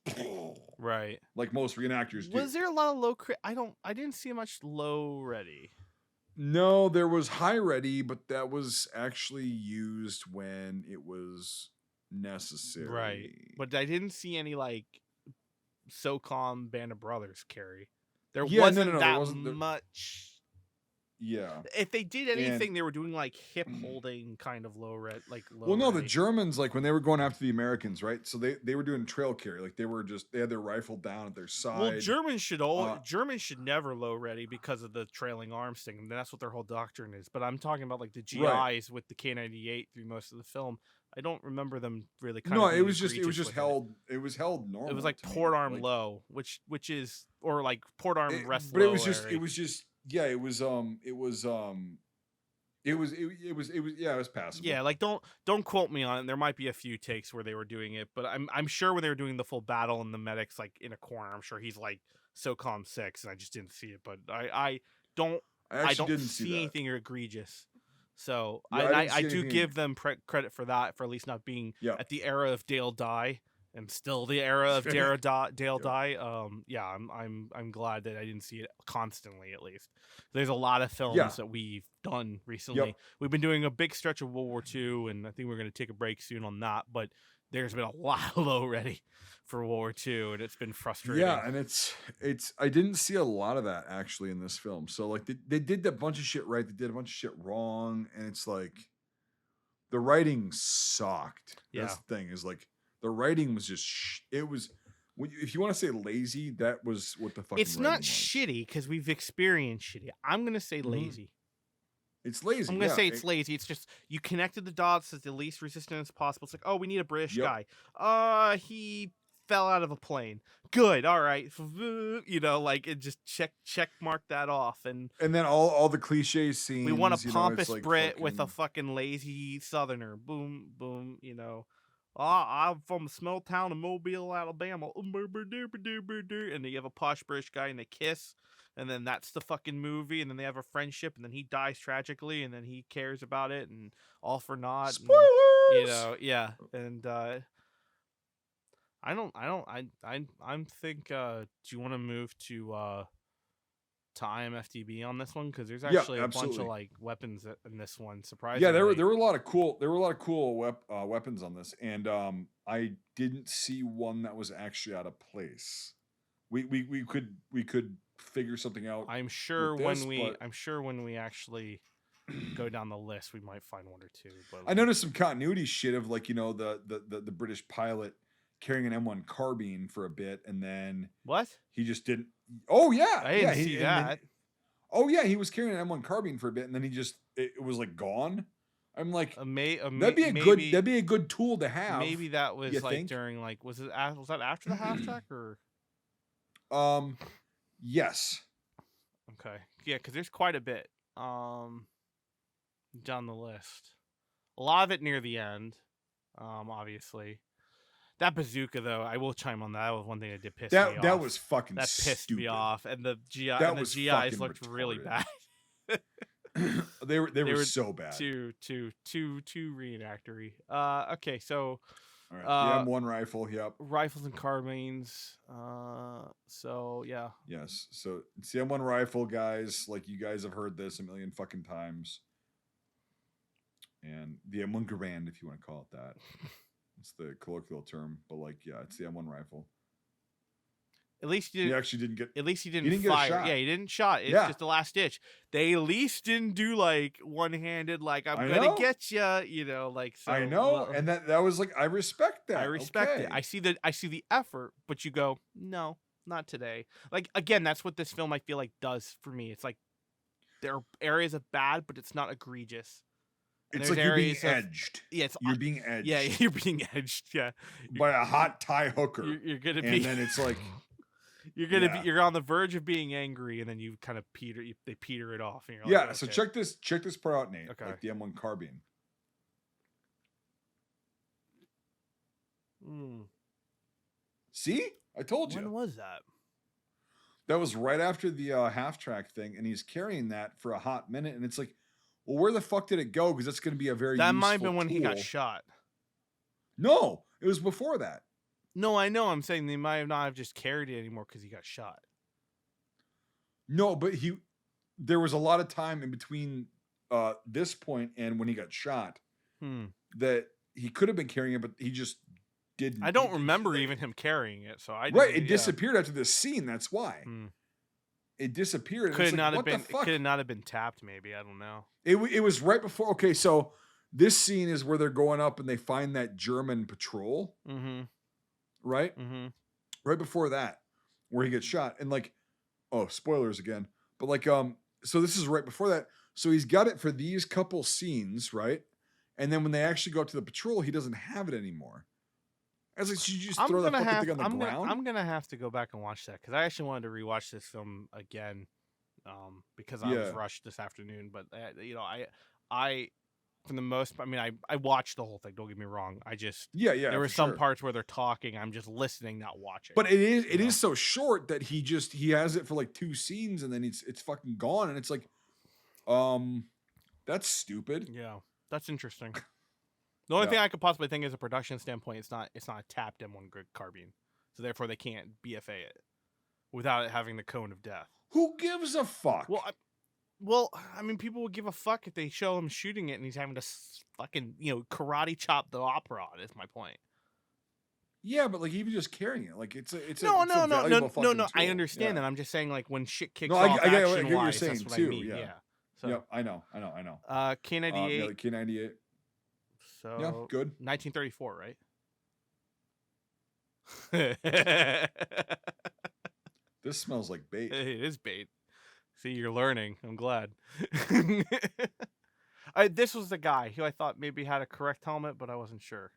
right like most reenactors do. Was there a lot of low crit? I didn't see much low ready. No, there was high ready, but that was actually used when it was necessary. Right. But I didn't see any like SOCOM Band of Brothers carry. There wasn't that much. Yeah. If they did anything, they were doing like hip holding kind of low red, like low. Well, no, the Germans, like when they were going after the Americans, right? So they were doing trail carry, like they had their rifle down at their side. Well, Germans should never low ready because of the trailing arms thing, and that's what their whole doctrine is. But I'm talking about like the GIs with the K98 through most of the film. I don't remember them really. It was just held. It was held normal. It was like port arm low, which is or like port arm rest. But low it was just. area. It was just. Yeah, it was passable. Yeah, like don't quote me on it. There might be a few takes where they were doing it, but I'm sure when they were doing the full battle and the medics like in a corner, I'm sure he's like SOCOM 6, and I just didn't see it. But I don't see anything egregious. So yeah, I do give them credit for that, for at least not being at the era of Dale Die. And still the era of Dale Die. Yeah, I'm glad that I didn't see it constantly. At least there's a lot of films that we've done recently. We've been doing a big stretch of World War II, and I think we're going to take a break soon on that. But there's been a lot of low ready for World War II, and it's been frustrating. Yeah, and it's I didn't see a lot of that actually in this film. So like they did a bunch of shit right, they did a bunch of shit wrong, and it's like the writing sucked. That's the thing, is like. The writing was just, it was, if you want to say lazy, that was what the fucking It's not shitty because we've experienced shitty. I'm going to say lazy. It's lazy. I'm going to say it's lazy. It's just, you connected the dots as the least resistant as possible. It's like, oh, we need a British guy. He fell out of a plane. Good. All right. You know, like it just check mark that off. And then all the cliche scenes. We want a pompous Brit with a fucking lazy Southerner. Boom, boom, you know. I'm from a small town in Mobile, Alabama. And they have a posh British guy and they kiss. And then that's the fucking movie. And then they have a friendship. And then he dies tragically. And then he cares about it. And all for naught. Spoilers! And, you know, yeah. And I think, do you want to move to IMFDB on this one, because there's actually a bunch of like weapons in this one. Surprisingly, yeah, there were a lot of cool weapons on this, and I didn't see one that was actually out of place. We could figure something out. I'm sure when we actually go down the list, we might find one or two. But I noticed some continuity shit of like, you know, the British pilot carrying an M1 carbine for a bit, and then what he just didn't. Oh yeah, I didn't see that. He was carrying an M1 carbine for a bit, and then it was like that'd be a good tool to have. Maybe that was like during like was that after the half-track or? Yes. Okay. Yeah, because there's quite a bit down the list. A lot of it near the end, obviously. That bazooka, though, I will chime on that. That was one thing that did piss me off. That was fucking That pissed stupid. me off. And the GIs looked really bad. they were so bad. Too reenactory. Okay, so All right, the M1 rifle. Yep. Rifles and carbines. So yeah. Yes. So it's the M1 rifle, guys. Like, you guys have heard this a million fucking times. And the M1 Garand, if you want to call it that. It's the colloquial term, but like, yeah, it's the M1 rifle. At least he actually didn't get. At least he didn't, he didn't fire. Get a shot. Yeah, he didn't shot. It's just the last ditch. They at least didn't do like one-handed, like I'm gonna get you. You know, like so, I know, and that was like, I respect that. I respect it. I see the effort, but you go, no, not today. Like, again, that's what this film I feel like does for me. It's like there are areas of bad, but it's not egregious. And it's like you're being edged. You're being edged. Yeah, you're being edged. Yeah, by a hot Thai hooker. You're gonna be, and then it's like you're gonna be. You're on the verge of being angry, and then you kind of they peter it off. And you're like, okay. So check this part out, Nate. Okay. Like the M1 carbine. See, I told you. When was that? That was right after the half track thing, and he's carrying that for a hot minute, and it's like, well, where the fuck did it go? Because that's going to be a very that useful might have been when tool. he got shot. No, it was before that. No, I know. I'm saying they might have not have just carried it anymore because he got shot. No, but there was a lot of time in between this point and when he got shot that he could have been carrying it, but he just didn't. I don't remember even him carrying it, so I it disappeared after this scene. That's why it disappeared. Could not have been. Could not have been tapped. Maybe, I don't know. It was right before. Okay, so this scene is where they're going up and they find that German patrol. Right. Right before that, where he gets shot, and like, oh, spoilers again. But like, so this is right before that. So he's got it for these couple scenes, right? And then when they actually go up to the patrol, he doesn't have it anymore. I was like, should you just throw that fucking thing on the ground? I'm gonna have to go back and watch that because I actually wanted to rewatch this film again, because I was rushed this afternoon. But you know, I for the most, I mean, I watched the whole thing. Don't get me wrong. I just there were some parts where they're talking. I'm just listening, not watching. But it is so short that he has it for like 2 scenes and then it's fucking gone, and it's like, that's stupid. Yeah, that's interesting. The only thing I could possibly think is a production standpoint, it's not a tapped M1 carbine, so therefore they can't BFA it without it having the cone of death. Who gives a fuck? Well, I mean, people would give a fuck if they show him shooting it and he's having to fucking, karate chop the op rod. Is my point. Yeah, but like even just carrying it, like it's a no. tool. I understand that. I'm just saying, like, when shit kicks off, I get what you're saying that's what too. I mean. Yeah. So, yep, I know. K98. K98. So yeah, good. 1934, right? This smells like bait. It is bait. See, you're learning. I'm glad. This was the guy who I thought maybe had a correct helmet, but I wasn't sure.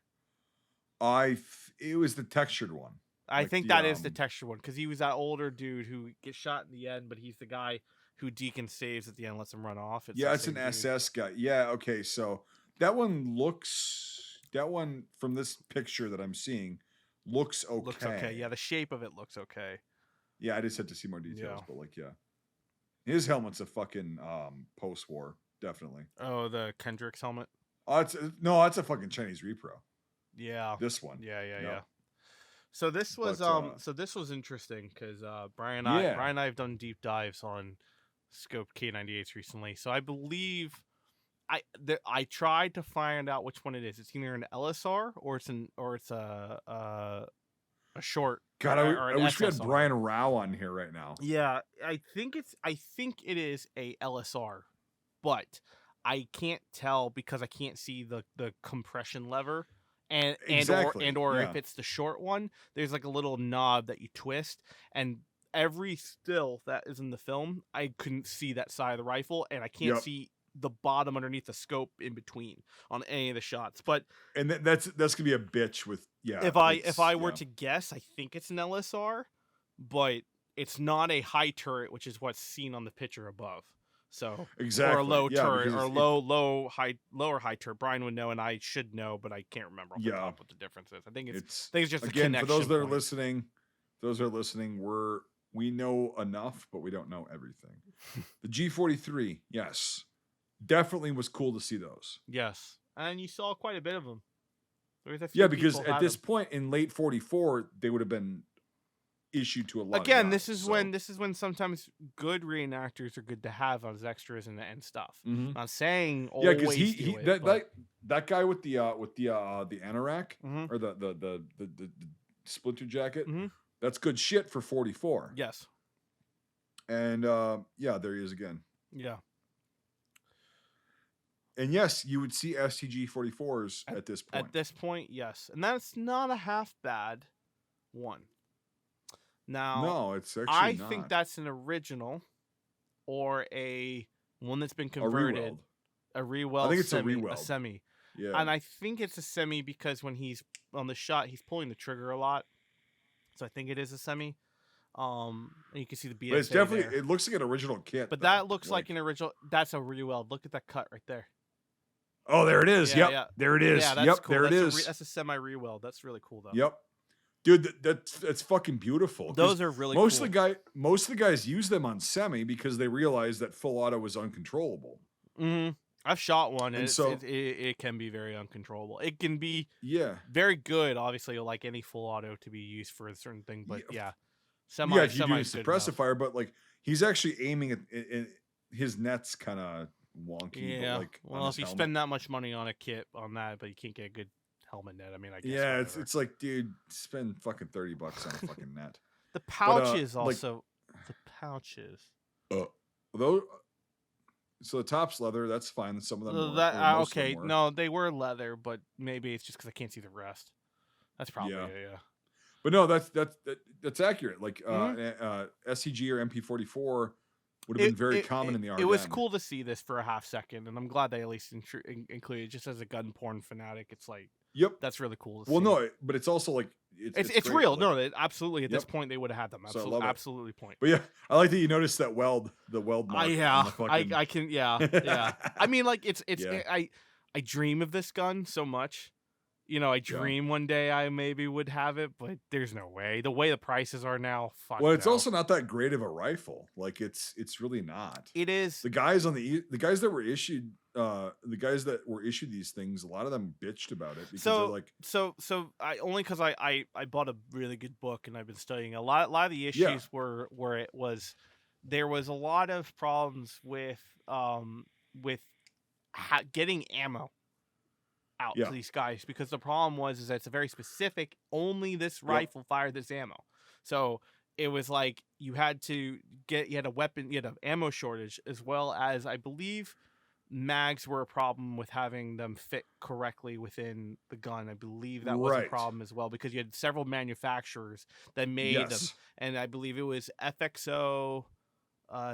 It was the textured one. I think that is the textured one because he was that older dude who gets shot in the end, but he's the guy who Deacon saves at the end, lets him run off. It's an dude. SS guy. Yeah, okay, so that one from this picture that I'm seeing looks okay. Looks okay. Yeah, the shape of it looks okay. Yeah, I just had to see more details, but like, yeah. His helmet's a fucking post-war, definitely. Oh, the Kendrick's helmet? That's a fucking Chinese repro. Yeah. This one. Yeah. So this was this was interesting because Brian and I have done deep dives on scoped K98s recently. So I believe I tried to find out which one it is. It's either an LSR or it's a short. God, I wish we had Brian Rao on here right now. Yeah, I think it is a LSR, but I can't tell because I can't see the compression lever and or if it's the short one. There's like a little knob that you twist, and every still that is in the film, I couldn't see that side of the rifle, and I can't see the bottom underneath the scope in between on any of the shots. But that's gonna be a bitch with if I were to guess, I think it's an LSR, but it's not a high turret, which is what's seen on the picture above. So exactly, or a low turret or lower high turret. Brian would know, and I should know, but I can't remember off the top what the difference is. I think it's just again, a for those that are listening. We know enough, but we don't know everything. The G43, yes. definitely was cool to see those. Yes, and you saw quite a bit of them. There's a few Yeah, because people at had this them. point in late 44, they would have been issued to a lot Again, of guys. this is when sometimes good reenactors are good to have as extras and stuff. Mhm. Not saying Yeah, because always do it, but that guy with the anorak Mhm. or the splinter jacket, Mhm. that's good shit for 44. yes, And yeah, there he is again. yeah. And yes, you would see STG 44s at this point. At this point, yes, and that's not a half bad one. Now, No, it's actually I not. think that's an original or a one that's been a converted. reweld. A reweld. I think it's a semi, reweld. A semi. Yeah. And I think it's a semi because when he's on the shot, he's pulling the trigger a lot. So I think it is a semi. And you can see the BSA But it's definitely there. it looks like an original kit. But though. that looks like an original. That's a reweld. Look at that cut right there. Oh, there it is. Yeah, yep. yeah. There it is. Yeah, that's yep. cool. There That's it is. that's a semi reweld. That's really cool though. Yep. Dude, that's fucking beautiful. 'cause Those are really most cool. of the guys use them on semi because they realize that full auto is uncontrollable. Mm-hmm. I've shot one, and so it can be very uncontrollable. It can be yeah, very good, obviously, like any full auto to be used for a certain thing. But yeah, semi. yeah. If you do semi's good suppressive enough. fire, but like he's actually aiming at his net's kind of wonky. Yeah. But like Well, if you spend that much money on a kit on that, but you can't get a good helmet net, I mean, I guess. yeah, whatever. it's like, dude, spend fucking $30 on a fucking net. The pouches like- also. The pouches. Though, so the top's leather. That's fine. Some of them. Were, That or most of them okay? were. No, they were leather, but maybe it's just because I can't see the rest. That's probably Yeah. it, yeah. But no, that's accurate. Like Mhm. SCG or MP44 would have been very common in the Ardennes. It was cool to see this for a half second, and I'm glad they at least included. Just as a gun porn fanatic, it's like, yep, that's really cool. To well, see. no, but it's also like it's great. real. Like, No, absolutely. At this Yep. point, they would have had them. So I love it. Absolutely point. But yeah, I like that you noticed that the weld mark. Yeah, on the fucking... I can. Yeah, yeah. I mean, like it's. Yeah. I dream of this gun so much. You know, I dream one day I maybe would have it, but there's no way. The way the prices are now, fuck. Well, it's no. also not that great of a rifle. Like it's really not. It is. The guys that were issued these things, a lot of them bitched about it because they're like, so I only because I bought a really good book and I've been studying a lot of the issues were where it was there was a lot of problems with getting ammo out to these guys, because the problem was that it's a very specific, only this rifle fired this ammo. So it was like you had an ammo shortage, as well as I believe mags were a problem with having them fit correctly within the gun. I believe that was a problem as well, because you had several manufacturers that made them, and I believe it was FXO,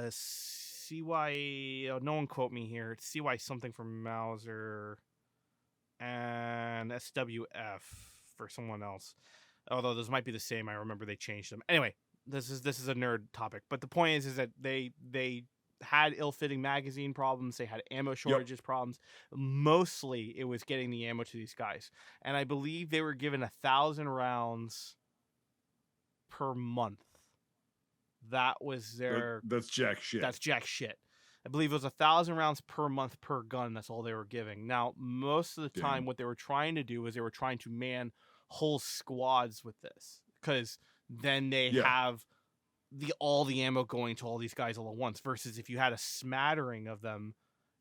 CY. Oh, no one quote me here. It's CY something from Mauser, and SWF for someone else. Although those might be the same. I remember they changed them. Anyway, this is a nerd topic, but the point is that they had ill-fitting magazine problems. They had ammo shortages problems. Mostly it was getting the ammo to these guys, and I believe they were given 1,000 rounds per month. That was their. That's jack shit. That's jack shit. I believe it was 1,000 rounds per month per gun. That's all they were giving. Now, most of the time, what they were trying to do was they were trying to man whole squads with this, because then they have all the ammo going to all these guys all at once. Versus if you had a smattering of them,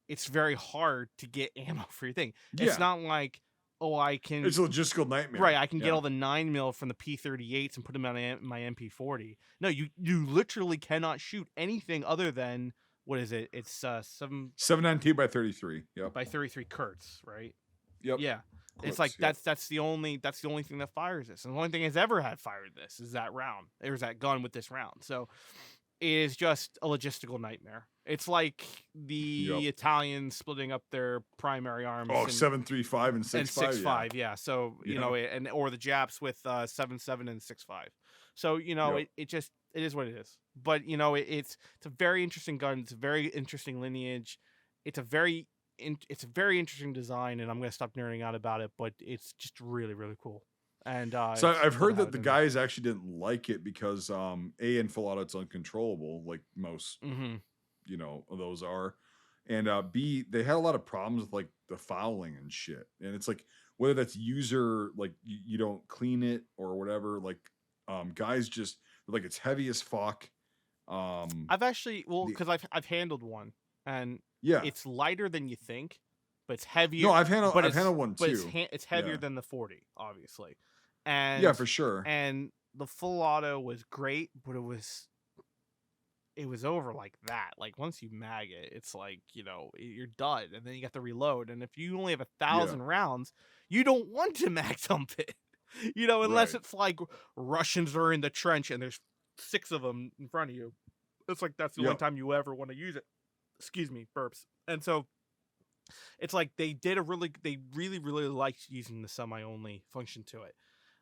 it's very hard to get ammo for your thing. It's not like, I can. It's a logistical nightmare, right? I can get all the 9mm from the P38s and put them on my MP40. No, you literally cannot shoot anything other than. What is it? It's 7.92 by 33. Yep. By 33 Kurtz, right? Yep. Yeah. Clips, it's like that's the only thing that fires this. And the only thing that's ever had fired this is that round. There's that gun with this round. So it is just a logistical nightmare. It's like the Italians splitting up their primary arms. Oh, 7.35 and 6.5. And 6.5, yeah. So you know, or the Japs with 7.7 and 6.5. So it is what it is. But it's a very interesting gun. It's a very interesting lineage. It's a very interesting design, and I'm going to stop nerding out about it. But it's just really, really cool. And so I've heard that the guys actually didn't like it because in full auto it's uncontrollable, like most of those are, and B, they had a lot of problems with like the fouling and shit. And it's like whether that's user like you don't clean it or whatever. Like guys just like it's heavy as fuck. I've actually The because I've handled one, and yeah. it's lighter than you think, but it's No, heavier. I've handled one too. It's heavier Yeah. than the 40, obviously, Yeah, and for sure. the full auto was great, but it was over like that. Like once you mag it, it's like you're done, and then you got to reload. And if you only have Yeah. 1,000 rounds, you don't want to mag dump it, unless Right. it's like Russians are in the trench and there's 6 of them in front of you. It's like that's the only Yep. time you ever want to use it. Excuse me, burps. And so it's like they really really liked using the semi only function to it.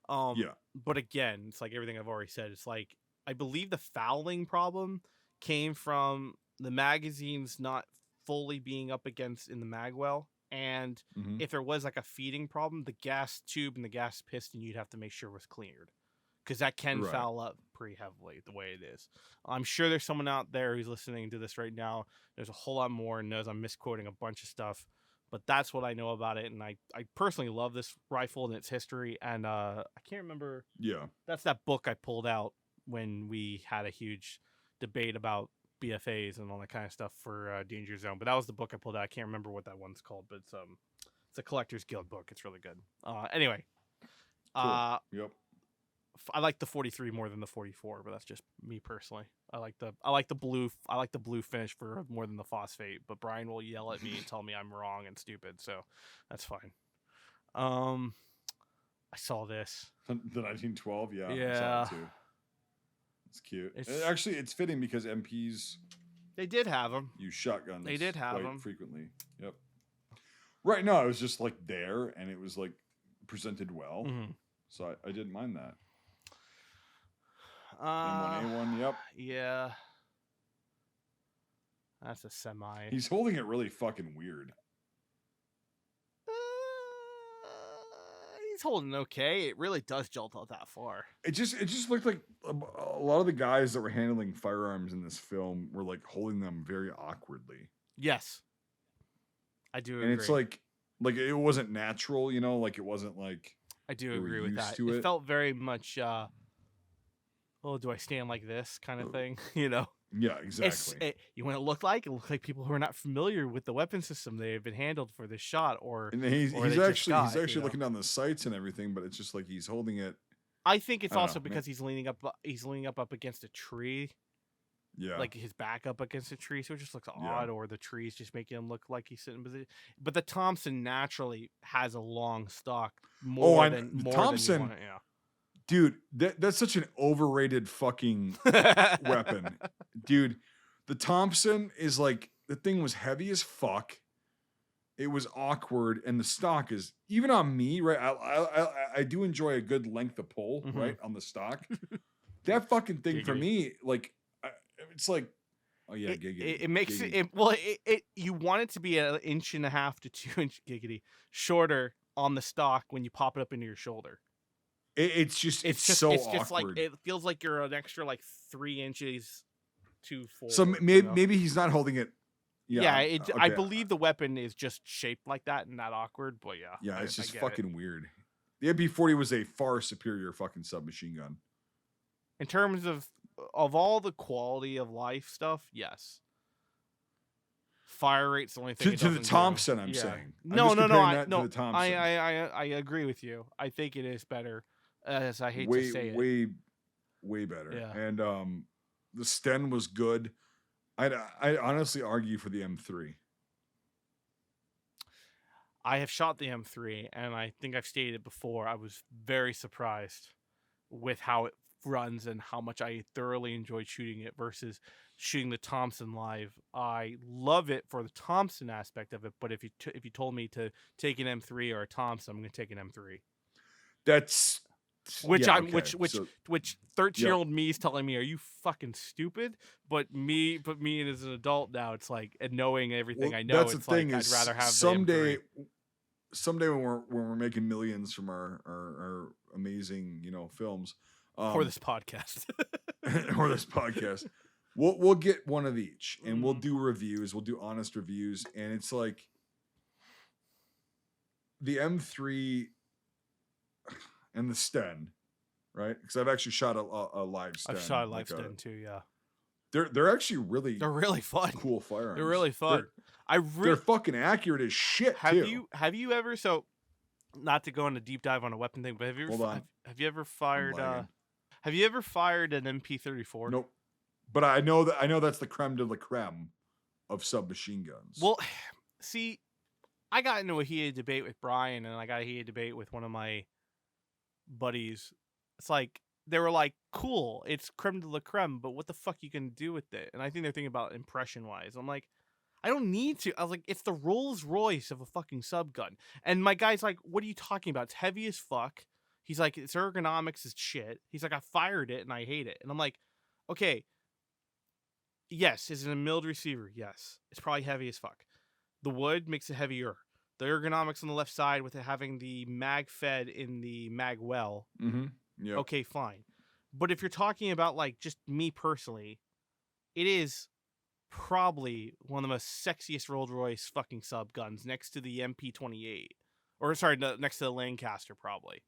Yeah. But again, it's like everything I've already said. It's like I believe the fouling problem came from the magazines not fully being up against in the magwell, and Mhm. if there was like a feeding problem, the gas tube and the gas piston you'd have to make sure was cleared, because that can Right. foul up pretty heavily the way it is. I'm sure there's someone out there who's listening to this right now. There's a whole lot more and knows I'm misquoting a bunch of stuff, but that's what I know about it. And I personally love this rifle and its history. And I can't remember. Yeah. That's that book I pulled out when we had a huge debate about BFAs and all that kind of stuff for Danger Zone. But that was the book I pulled out. I can't remember what that one's called, but it's a Collector's Guild book. It's really good. Anyway, Cool. Yep. I like the 43 more than the 44, but that's just me personally. I like the blue finish for more than the phosphate, but Brian will yell at me and tell me I'm wrong and stupid, so that's fine. I saw this. The 1912, yeah. Yeah. I saw it too. It's cute. Actually, it's fitting because MPs They did have them. use shotguns. They did have quite them frequently. Yep. Right. No, it was just like there, and it was like presented well, so I didn't mind that. M1A1. Yep. Yeah. That's a semi. He's holding it really fucking weird. He's holding okay. It really does jolt out that far. It just looked like a lot of the guys that were handling firearms in this film were like holding them very awkwardly. Yes, I do agree. And it's like it wasn't natural, like it wasn't like. I do they were agree with used that. to It it. felt very much, oh, do I stand like this kind of thing? Yeah, exactly. You want to look like people who are not familiar with the weapon system they have been handled for this shot, or And he's or they just got, he's actually looking down the sights and everything, but it's just like he's holding it. I think it's I don't also know, because he's leaning up against a tree. Yeah. Like his back up against a tree, so it just looks Yeah. odd, or the tree's just making him look like he's sitting in position. But the Thompson naturally has a long stock more than Thompson. you want, yeah. Dude, that's such an overrated fucking weapon. Dude, the Thompson is like, the thing was heavy as fuck. It was awkward, and the stock is, even on me, right? I do enjoy a good length of pull, right, on the stock. That fucking thing for me, like, it's like, oh yeah, giggity. It makes giggity. it you want it to be 1.5 inches to 2 inch giggity shorter on the stock when you pop it up into your shoulder. It's just awkward. Like it feels like you're an extra like 3 inches to 4. So maybe he's not holding it. Yeah, okay. I believe the weapon is just shaped like that and not awkward, but yeah. Yeah, it's just fucking weird. The MP40 was a far superior fucking submachine gun. In terms of all the quality of life stuff, yes. Fire rate's the only thing to the Thompson, I'm saying. I agree with you. I think it is better. As I hate to say it, way better. Yeah. And the Sten was good. I'd honestly argue for the M3. I have shot the M3, and I think I've stated it before. I was very surprised with how it runs and how much I thoroughly enjoyed shooting it versus shooting the Thompson live. I love it for the Thompson aspect of it, but if you told me to take an M3 or a Thompson, I'm going to take an M3. That's which 13-year-old Yep. me is telling me, are you fucking stupid? But me as an adult now, it's like, and knowing everything I know, that's it's the thing like is I'd rather have someday when we're making millions from our amazing films for this podcast. or this podcast, We'll get one of each, and we'll Mhm. do reviews. We'll do honest reviews, and it's like the M3 and the Sten, right? Because I've actually shot a live Sten. I've shot a like live Sten too. Yeah, they're actually really they're really fun. cool firearms. They're really fun. They're fucking accurate as shit too. Have you ever, so not to go on a deep dive on a weapon thing, but have you ever Hold on. have you ever I'm fired lagging. have you ever fired an MP34? Nope. But I know that's the creme de la creme of submachine guns. Well, see, I got into a heated debate with Brian, and I got a heated debate with one of my buddies. It's like they were like, "Cool, it's creme de la creme, but what the fuck you can do with it?" And I think they're thinking about impression wise. I'm like, I don't need to. I was like, it's the Rolls Royce of a fucking sub gun. And my guy's like, what are you talking about? It's heavy as fuck. He's like, its ergonomics is shit. He's like, I fired it and I hate it. And I'm like, okay, yes, is it a milled receiver? Yes. It's probably heavy as fuck. The wood makes it heavier. The ergonomics on the left side with it having the mag fed in the mag well. Mm-hmm. Yeah. Okay, fine. But if you're talking about like just me personally, it is probably one of the most sexiest Rolls Royce fucking sub guns next to the MP28. Or sorry, next to the Lancaster probably.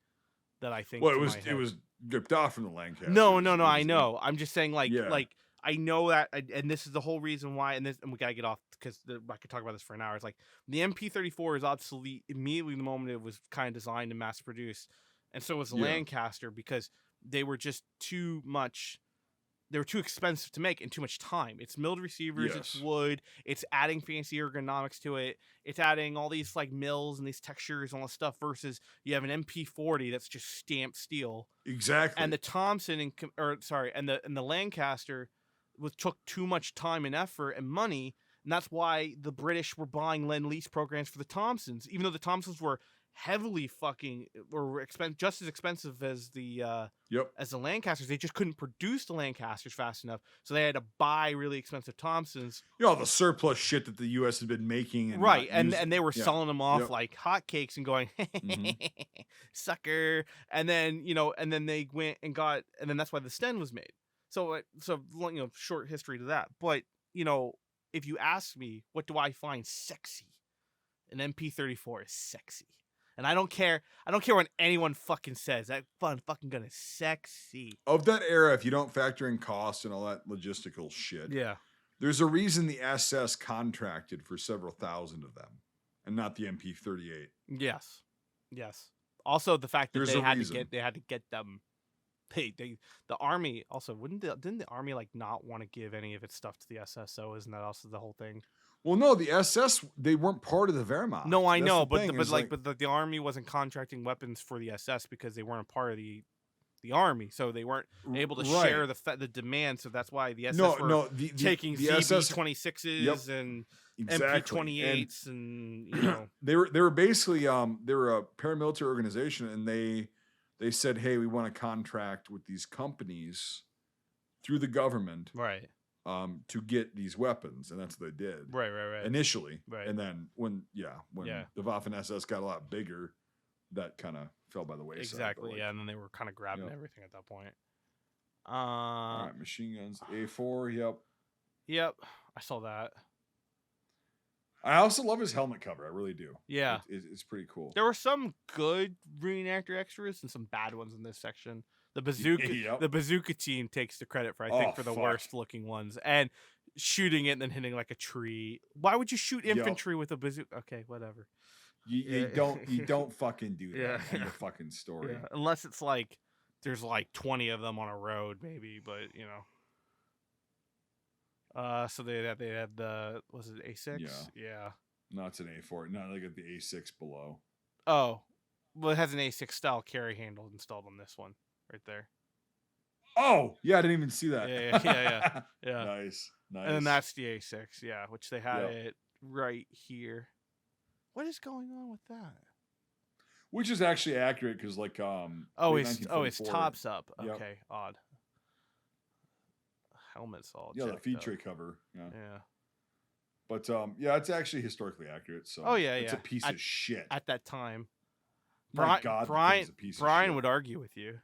That I think. Well, it was ripped off from the Lancaster. No, I know. I'm just saying like Yeah. like I know that, and this is the whole reason why, and we gotta get off because I could talk about this for an hour. It's like the MP34 is obsolete immediately the moment it was kind of designed and mass produced, and so was the Lancaster because they were just too much. They were too expensive to make and too much time. It's milled receivers, it's wood, it's adding fancy ergonomics to it, it's adding all these like mills and these textures and all this stuff versus you have an MP40 that's just stamped steel. Exactly. And the Thompson and the Lancaster took too much time and effort and money, and that's why the British were buying Lend-Lease programs for the Thompsons, even though the Thompsons were heavily just as expensive as the Lancasters. They just couldn't produce the Lancasters fast enough, so they had to buy really expensive Thompsons. You know, all the surplus shit that the U.S. had been making, and they were selling them off like hotcakes and going, sucker. And then they went and got, and then that's why the Sten was made. So short history to that. But if you ask me, what do I find sexy? An MP34 is sexy. And I don't care what anyone fucking says. That fucking gun is sexy. Of that era, if you don't factor in cost and all that logistical shit, there's a reason the SS contracted for several thousand of them, and not the MP38. Yes. Also, the fact that they had to get them. The army also didn't the army like not want to give any of its stuff to the SS? So isn't that also the whole thing? Well, no, the SS, they weren't part of the Wehrmacht. No, I know, but the army wasn't contracting weapons for the SS because they weren't a part of the army, so they weren't able to share the demand. So that's why the SS were taking ZB-26s and MP-28s, and they were basically they were a paramilitary organization, and they said, hey, we want to contract with these companies through the government, right? To get these weapons, and that's what they did. Right. Initially. Right. And then when the Waffen SS got a lot bigger, that kind of fell by the wayside. Exactly, and then they were kind of grabbing everything at that point. All right, machine guns. A4, Yep, I saw that. I also love his helmet cover. I really do. Yeah. It's pretty cool. There were some good reenactor extras and some bad ones in this section. The bazooka team takes the credit for the worst looking ones, and shooting it and then hitting like a tree. Why would you shoot infantry with a bazooka? Okay, whatever. You don't fucking do that. In the fucking story. Yeah. Unless it's like there's like 20 of them on a road, maybe. But so they had the, was it A6? Yeah. No, it's an A4. No, they got the A6 below. Oh, well, it has an A6 style carry handle installed on this one. Right there. Oh, yeah, I didn't even see that. Yeah. Nice. And then that's the A6, which they had it right here. What is going on with that? Which is actually accurate because, like, it's tops up. Yep. Okay, odd. Helmet's all the feed tray cover. Yeah. But it's actually historically accurate. So it's a piece of shit at that time. My God, Brian would argue with you.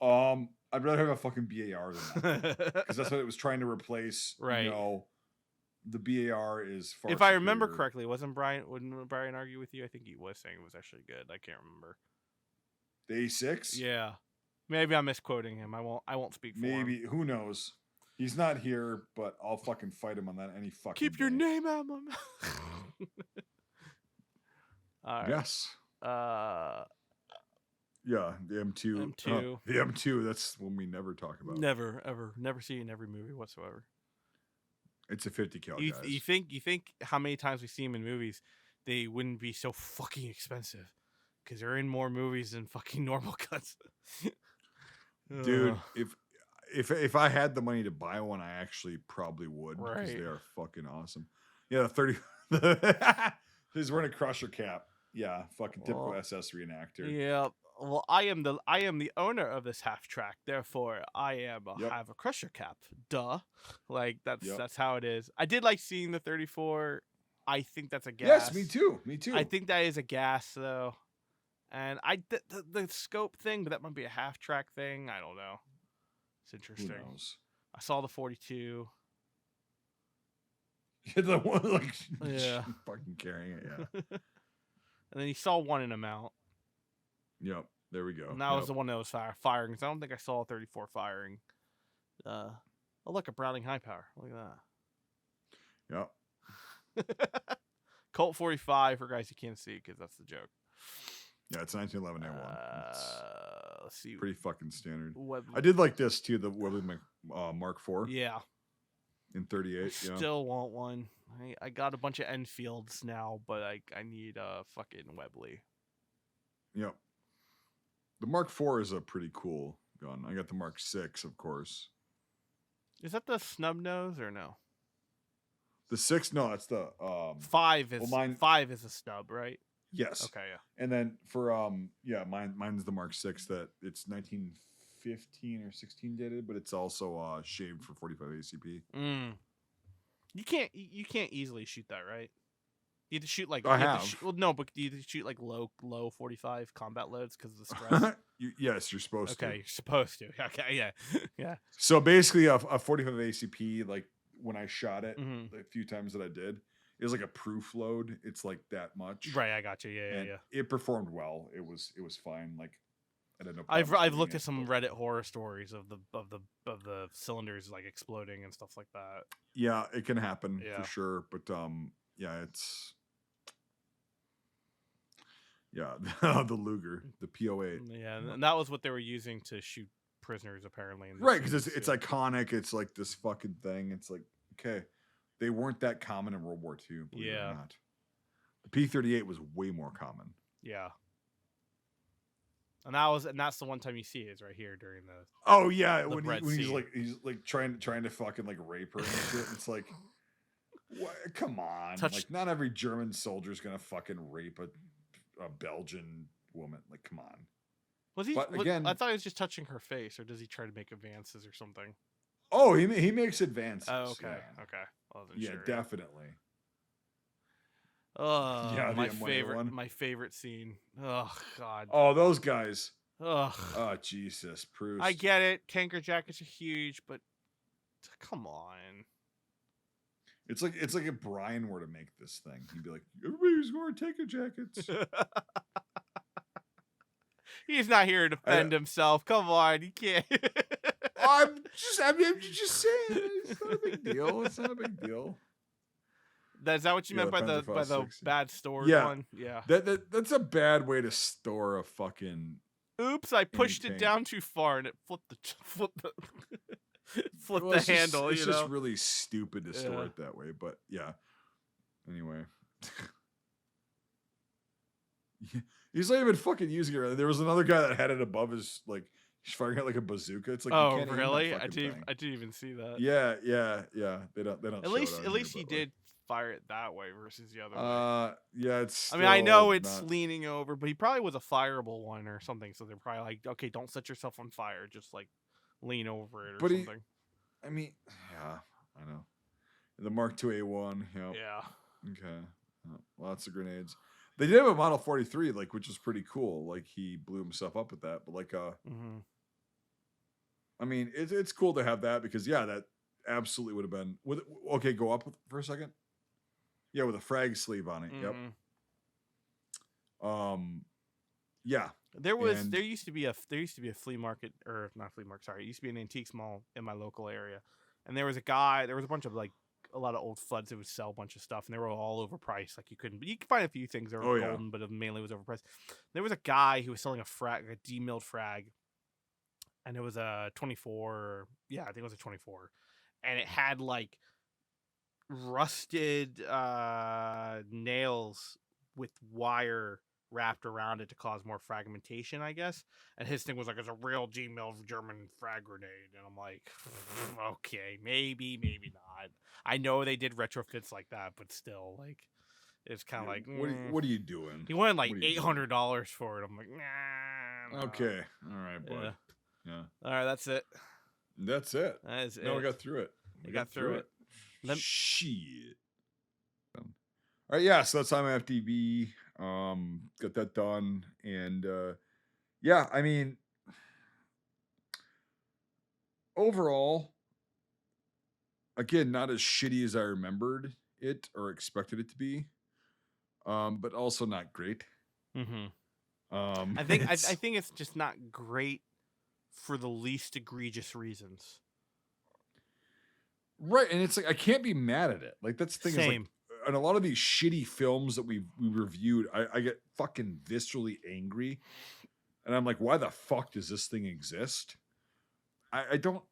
I'd rather have a fucking BAR than that because that's what it was trying to replace. Right. No, the BAR is far. If I remember superior. correctly, wouldn't Brian argue with you? I think he was saying it was actually good. I can't remember. The A6. Yeah, maybe I'm misquoting him. I won't speak for him. Maybe, who knows? He's not here, but I'll fucking fight him on that any fucking. Keep your day. name out of my mouth. All right. Yes. Yeah, the M2. M2. The M2. That's one we never talk about. Never, ever, never see in every movie whatsoever. It's a 50 cal. You guys. think how many times we see them in movies, they wouldn't be so fucking expensive because they're in more movies than fucking normal cuts. Dude, if I had the money to buy one, I actually probably would because they are fucking awesome. Yeah, the 30. He's wearing a crusher cap. Yeah, fucking typical SS reenactor. Yeah. Well, I am the owner of this half track, therefore I have a crusher cap. Duh. Like that's how it is. I did like seeing the 34. I think that's a gas. Yes, me too. Me too. I think that is a gas though. And the scope thing, but that might be a half track thing. I don't know. It's interesting. Who knows? I saw the 42. The one like fucking carrying it, yeah. And then you saw one in a mount. Yep, there we go. And that was the one that was firing. Because I don't think I saw a 34 firing. Oh, look, a Browning high power. Look at that. Yep. Colt 45 for guys you can't see because that's the joke. Yeah, it's 1911 A1. Let's see. Pretty fucking standard. I did like this too, the Webley Mark IV. Yeah. In 38. Still want one. I got a bunch of Enfields now, but I need a fucking Webley. Yep. The Mark IV is a pretty cool gun. I got the Mark VI, of course. Is that the snub nose or no? The 6, no, it's the 5 is 5 is a snub, right? Yes. Okay, yeah. And then for mine's the Mark VI that it's 1915 or 16 dated, but it's also shaved for 45 ACP. You can't easily shoot that, right? You have to shoot like I have. but you have to shoot like low 45 combat loads because of the stress. Yes, you're supposed to. Okay, you're supposed to. Okay, yeah, yeah. So basically, a 45 ACP, like when I shot it a few times that I did, it was like a proof load. It's like that much. Right, I got you. Yeah, yeah. It performed well. It was fine. Like I don't know. I've looked at some Reddit horror stories of the cylinders like exploding and stuff like that. Yeah, it can happen for sure. But yeah, it's. Yeah, the Luger, the PO8. Yeah, and that was what they were using to shoot prisoners, apparently. Right, because it's iconic. It's like this fucking thing. It's like, okay, they weren't that common in World War II. Believe it or not. The P-38 was way more common. Yeah. And that's the one time you see it is right here during the. Oh yeah, when he's like trying to fucking like rape her and shit. It's like, what? Come on, like not every German soldier's gonna fucking rape a Belgian woman. Like, come on. Was he? But again, I thought he was just touching her face, or does he try to make advances or something? Oh, he makes advances. Oh, okay, yeah. okay. I wasn't sure. Yeah, definitely. Oh, yeah, my favorite scene. Oh God. Oh, those guys. Ugh. Oh Jesus, Proust. I get it. Tanker jackets are huge, but come on. It's like if Brian were to make this thing, he'd be like, "Everybody's wearing tanker jackets." He's not here to defend himself. Come on, he can't. I'm just saying. It's not a big deal. It's not a big deal. Is that what you meant by the bad store one? Yeah. That's a bad way to store a fucking. Oops! I pushed it down too far and it flipped the handle. It's just really stupid to store it that way. But yeah. Anyway. He's not even fucking using it. There was another guy that had it above his, like, he's firing it like a bazooka. It's like, oh, really? I didn't even see that. Yeah. They don't. At least he did fire it that way versus the other way. Yeah, it's. I mean, I know it's leaning over, but he probably was a fireable one or something. So they're probably like, okay, don't set yourself on fire. Just like lean over it or something. I mean, yeah, I know. The Mark II A1. Yep. Yeah. Okay. Lots of grenades. They did have a Model 43, like, which is pretty cool. Like, he blew himself up with that. But like, I mean, it's cool to have that because that absolutely would have been with. Okay, go up for a second. Yeah, with a frag sleeve on it. Yep. Yeah, There and used to be a flea market, or not flea market, sorry. It used to be an antiques mall in my local area. And there was a bunch of like a lot of old fuds that would sell a bunch of stuff, and they were all overpriced. Like you could find a few things that were golden, but it mainly was overpriced. There was a guy who was selling a demilled frag, and it was a 24. Yeah, I think it was a 24, and it had like rusted nails with wire wrapped around it to cause more fragmentation, I guess. And his thing was like, it's a real demilled German frag grenade. And I'm like, okay, maybe not. I know they did retrofits like that, but still, like, it's kind of like, what are you doing? He wanted like $800 for it. I'm like, nah. Okay, all right, bud. Yeah. All right, that's it. That's it. That is No, it. we got through it. We got through it. Shit. All right, yeah. So that's IMDb. Got that done, and yeah. I mean, overall, again, not as shitty as I remembered it or expected it to be, but also not great. I think it's just not great for the least egregious reasons. Right, and it's like I can't be mad at it. Like that's the thing. Same. Is like, and a lot of these shitty films that we reviewed, I get fucking viscerally angry, and I'm like, why the fuck does this thing exist? I don't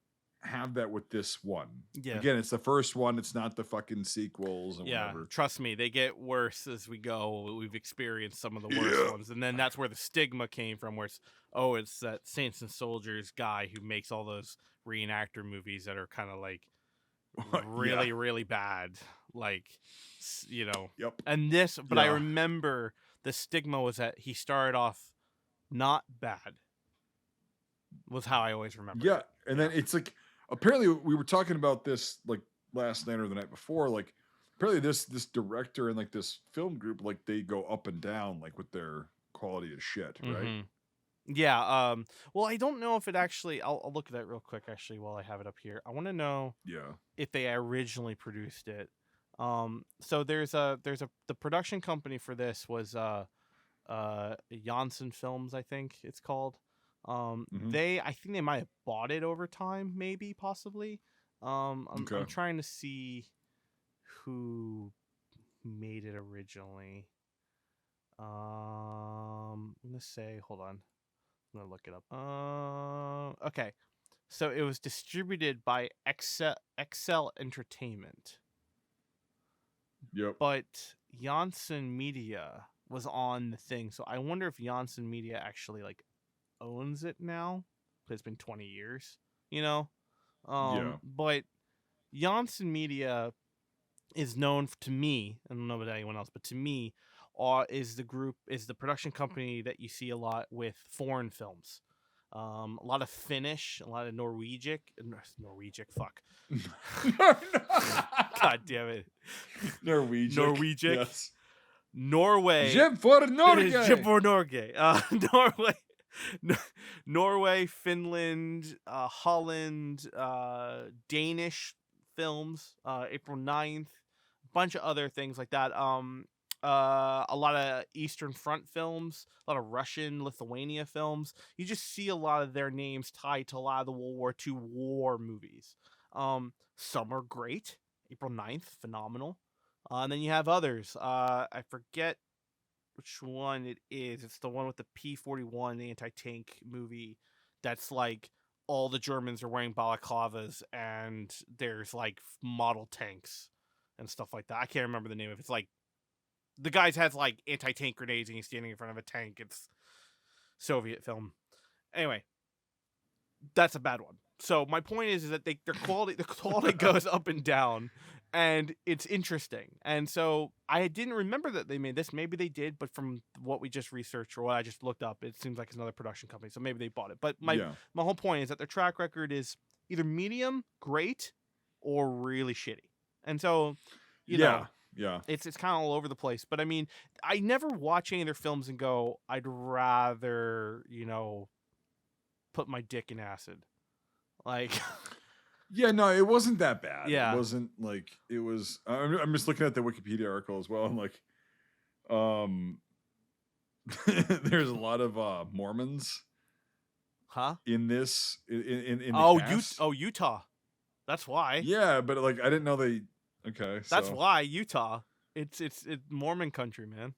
have that with this one. Yeah. Again, it's the first one. It's not the fucking sequels and whatever. Trust me, they get worse as we go. We've experienced some of the worst ones, and then that's where the stigma came from. Where it's that Saints and Soldiers guy who makes all those reenactor movies that are kind of like really really bad, like Yep. And this, but I remember the stigma was that he started off not bad, was how I always remember. Yeah, and then it's like apparently we were talking about this like last night or the night before. Like apparently this director and like this film group, like they go up and down like with their quality of shit, right? Yeah. Well, I don't know if it actually. I'll look at that real quick. Actually, while I have it up here, I want to know. Yeah. If they originally produced it. So the production company for this was Janssen Films, I think it's called. I think they might have bought it over time, maybe, possibly. I'm trying to see who made it originally. I'm gonna say, hold on. I'm gonna look it up. Okay. So it was distributed by Excel Entertainment. Yep. But Janssen Media was on the thing. So I wonder if Janssen Media actually like owns it now. It's been 20 years, But Janssen Media is known to me, I don't know about anyone else, but to me, is the production company that you see a lot with foreign films. A lot of Finnish, a lot of Norwegian. Fuck. God damn it. Norwegian. Yes. Norway. Jim for Norge. Jim for Norge. Norway, Finland, Holland, Danish films, April 9th, a bunch of other things like that. A lot of Eastern Front films, a lot of Russian, Lithuania films. You just see a lot of their names tied to a lot of the World War II war movies. Some are great. April 9th, phenomenal. And then you have others. I forget which one it is. It's the one with the P-41 anti-tank movie that's like all the Germans are wearing balaclavas and there's like model tanks and stuff like that. I can't remember the name of it. It's like the guy has like anti-tank grenades and he's standing in front of a tank. It's Soviet film. Anyway, that's a bad one. So my point is that the quality goes up and down, and it's interesting. And so I didn't remember that they made this. Maybe they did, but from what we just researched or what I just looked up, it seems like it's another production company. So maybe they bought it. But my whole point is that their track record is either medium, great, or really shitty. And so, you know. Yeah. It's kind of all over the place. But I mean, I never watch any of their films and go, I'd rather, put my dick in acid. Like, Yeah, no, it wasn't that bad. Yeah. It wasn't like it was. I'm just looking at the Wikipedia article as well. I'm like, there's a lot of Mormons huh? in this in the Oh, cast. Utah. That's why. Yeah, but like I didn't know they. Okay, That's so why Utah. It's Mormon country, man.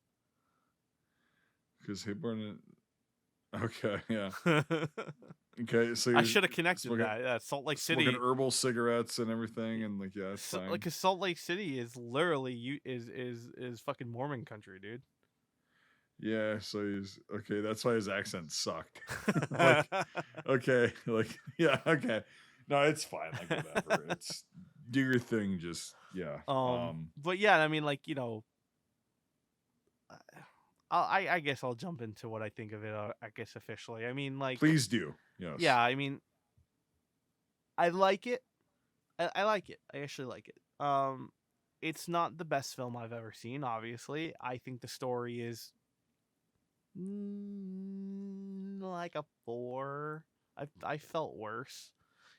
because he born in. Okay, yeah. Okay, so I you're should have connected smoking- that. Yeah, Salt Lake City. smoking herbal cigarettes and everything, and like yeah, it's fine. Like, 'cause Salt Lake City is literally is fucking Mormon country, dude. Yeah, so he's okay. That's why his accent sucked. Like, okay, like yeah, okay. No, it's fine. Like whatever. It's do your thing. Just yeah. But yeah, I mean, like, you know, I guess I'll jump into what I think of it. I guess officially. I mean, like, Please do. Yes. yeah. I mean, I like it. I like it. I actually like it. It's not the best film I've ever seen. Obviously, I think the story is like a 4. I felt worse.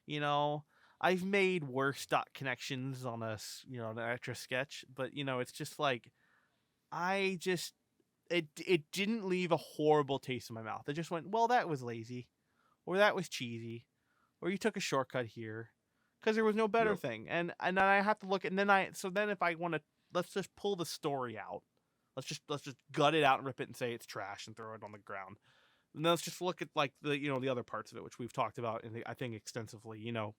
You know, I've made worse dot connections on an extra sketch, but you know, it's just like it didn't leave a horrible taste in my mouth. It just went, well, that was lazy, or that was cheesy, or you took a shortcut here, because there was no better Yep. thing. And then I have to look at, and then if I want to, let's just pull the story out. Let's just gut it out and rip it and say it's trash and throw it on the ground. And then let's just look at like the other parts of it, which we've talked about I think extensively. You know,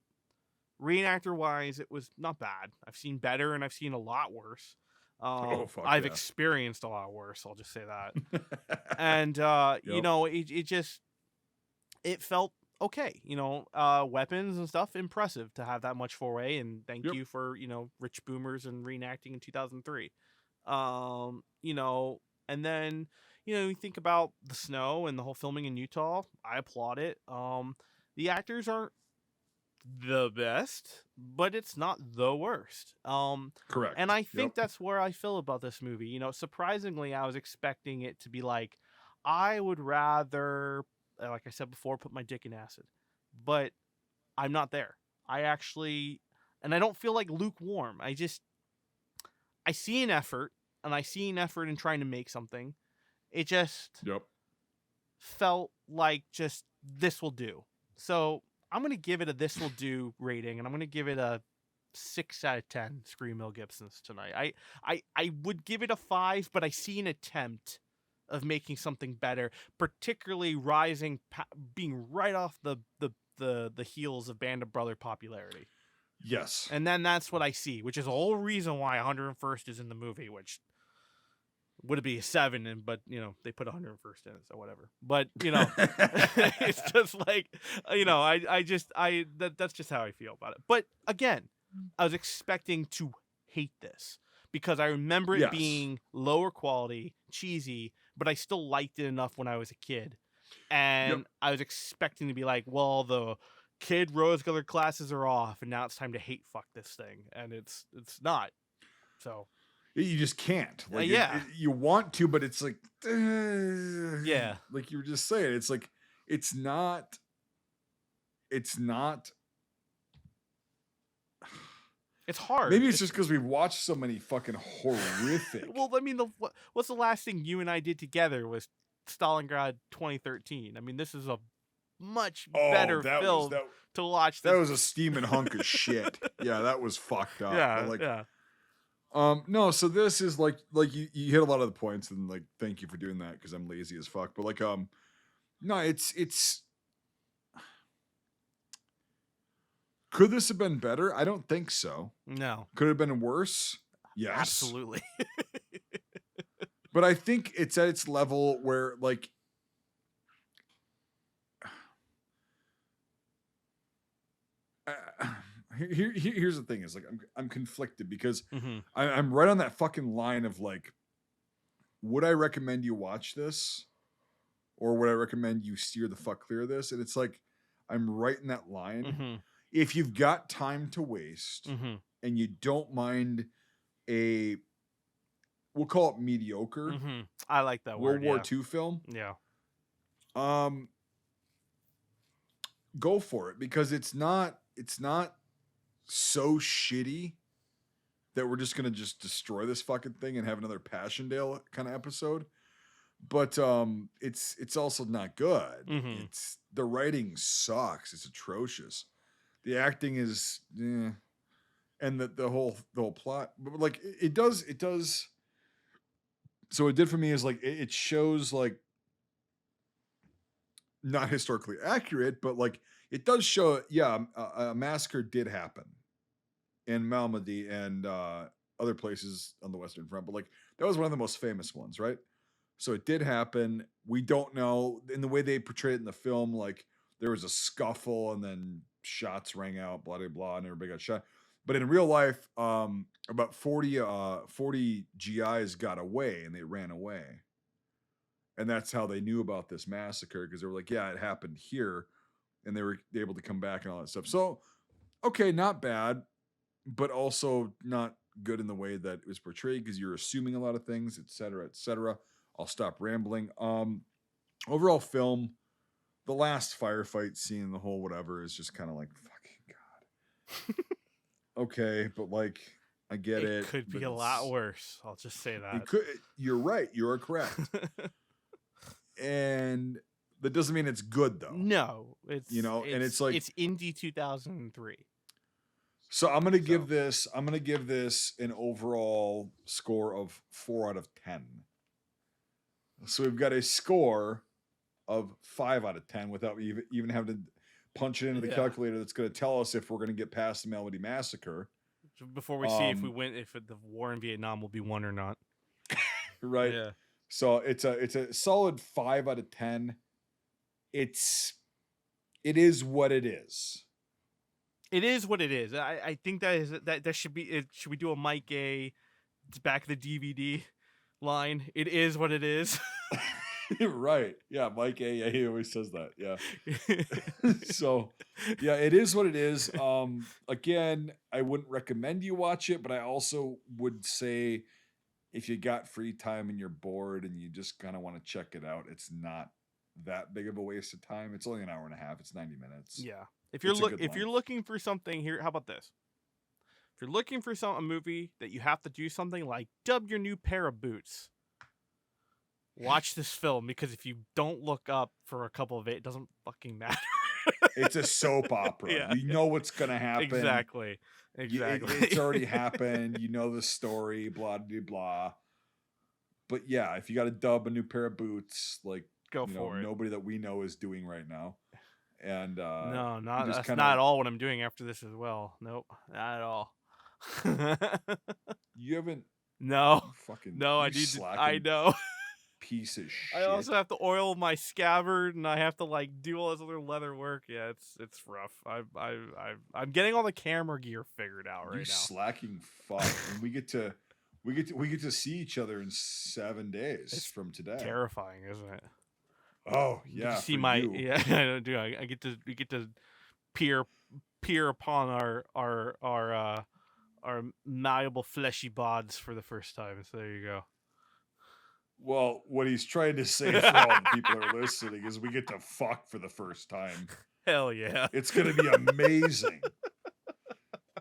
reenactor wise, it was not bad. I've seen better and I've seen a lot worse. Fuck I've yeah. experienced a lot worse. I'll just say that. And you Yep. know, it felt okay. You know, weapons and stuff, impressive to have that much foray. And thank Yep. you for rich boomers and reenacting in 2003. You know, and then you think about the snow and the whole filming in Utah. I applaud it. The actors aren't the best, but it's not the worst. Correct. And I think Yep. that's where I feel about this movie. You know, surprisingly, I was expecting it to be like, I would rather, like I said before, put my dick in acid, but I'm not there. I actually, and I don't feel like lukewarm. I see an effort, and I see an effort in trying to make something. It just Yep. felt like just this will do. So I'm going to give it a this will do rating, and I'm going to give it a 6 out of 10 Scream Mel Gibsons tonight. I would give it a 5, but I see an attempt of making something better, particularly being right off the heels of Band of Brother popularity. Yes. And then that's what I see, which is the whole reason why 101st is in the movie, which would be a 7, but they put 101st in it, so whatever. But it's just like that's just how I feel about it. But again, I was expecting to hate this because I remember it Yes. being lower quality, cheesy, but I still liked it enough when I was a kid, and Yep. I was expecting to be like, well, the kid rose-colored glasses are off, and now it's time to hate fuck this thing, and it's not. So. You just can't. Like, yeah. you want to, but it's like, yeah. Like you were just saying, it's like, it's not. It's hard. Maybe it's just because we've watched so many fucking horrific. Well, I mean, what's the last thing you and I did together was Stalingrad 2013. I mean, this is a much better film to watch. That was a steaming hunk of shit. Yeah, that was fucked up. Yeah, but like, yeah. No, so this is like you hit a lot of the points, and like thank you for doing that because I'm lazy as fuck. But like no, it's could this have been better? I don't think so. No. Could it have been worse? Yes. Absolutely. But I think it's at its level where like here's the thing is like I'm conflicted because I'm right on that fucking line of like, would I recommend you watch this, or would I recommend you steer the fuck clear of this? And it's like I'm right in that line. If you've got time to waste and you don't mind we'll call it mediocre. I like that World word. War II film. Yeah. go for it, because it's not so shitty that we're just gonna just destroy this fucking thing and have another Passchendaele kind of episode. But it's also not good. Mhm. It's the writing sucks. It's atrocious. The acting is and the whole plot, but like it does. So what it did for me is like it shows like not historically accurate, but like it does show a massacre did happen in Malmendy and other places on the Western Front, but like that was one of the most famous ones, right? So it did happen. We don't know in the way they portrayed it in the film, like there was a scuffle and then shots rang out, blah, blah, blah, and everybody got shot. But in real life, about 40 GIs got away and they ran away. And that's how they knew about this massacre, because they were like, yeah, it happened here. And they were able to come back and all that stuff. So, okay, not bad, but also not good in the way that it was portrayed, because you're assuming a lot of things, et cetera, et cetera. I'll stop rambling. Overall film, the last firefight scene, the whole whatever, is just kind of like, fucking God. Okay, but like, I get it. It could be a lot worse. I'll just say that. It could. You're right. You are correct. And that doesn't mean it's good, though. No, it's and it's like it's indie 2003. So I'm gonna give this an overall score of 4 out of 10. So we've got a score of 5 out of 10 without even having to punch it into the calculator. That's going to tell us if we're going to get past the Malmendy Massacre. Before we see if we win, if the war in Vietnam will be won or not. Right. Yeah. So it's a solid 5 out of 10. It is what it is. It is what it is. I think that should be it. Should we do a Mike A? It's back the DVD line. It is what it is. Right. Yeah, Mike A. Yeah, he always says that. Yeah. So, yeah, it is what it is. Again, I wouldn't recommend you watch it, but I also would say if you got free time and you're bored and you just kind of want to check it out, it's not that big of a waste of time. It's only an hour and a half. It's 90 minutes. Yeah. If you're looking for something here, how about this? If you're looking for a movie that you have to do something like dub your new pair of boots, watch this film, because if you don't look up for a couple of it doesn't fucking matter. It's a soap opera. Yeah. You know what's gonna happen. Exactly. It's already happened. You know the story. Blah blah blah. But yeah, if you got to dub a new pair of boots, like go for it. Nobody that we know is doing right now. And no, that's not at all what I'm doing after this as well. Nope, not at all. You haven't. No. Fucking. No, I need. I know. Piece of shit. I also have to oil my scabbard, and I have to like do all this other leather work. Yeah, it's rough. I'm getting all the camera gear figured out right now. Slacking fuck. And we get to see each other in 7 days from today. Terrifying, isn't it? Oh yeah. See I do. I get to peer upon our malleable fleshy bods for the first time. So there you go. Well, what he's trying to say for all the people that are listening is we get to fuck for the first time. Hell yeah. It's going to be amazing.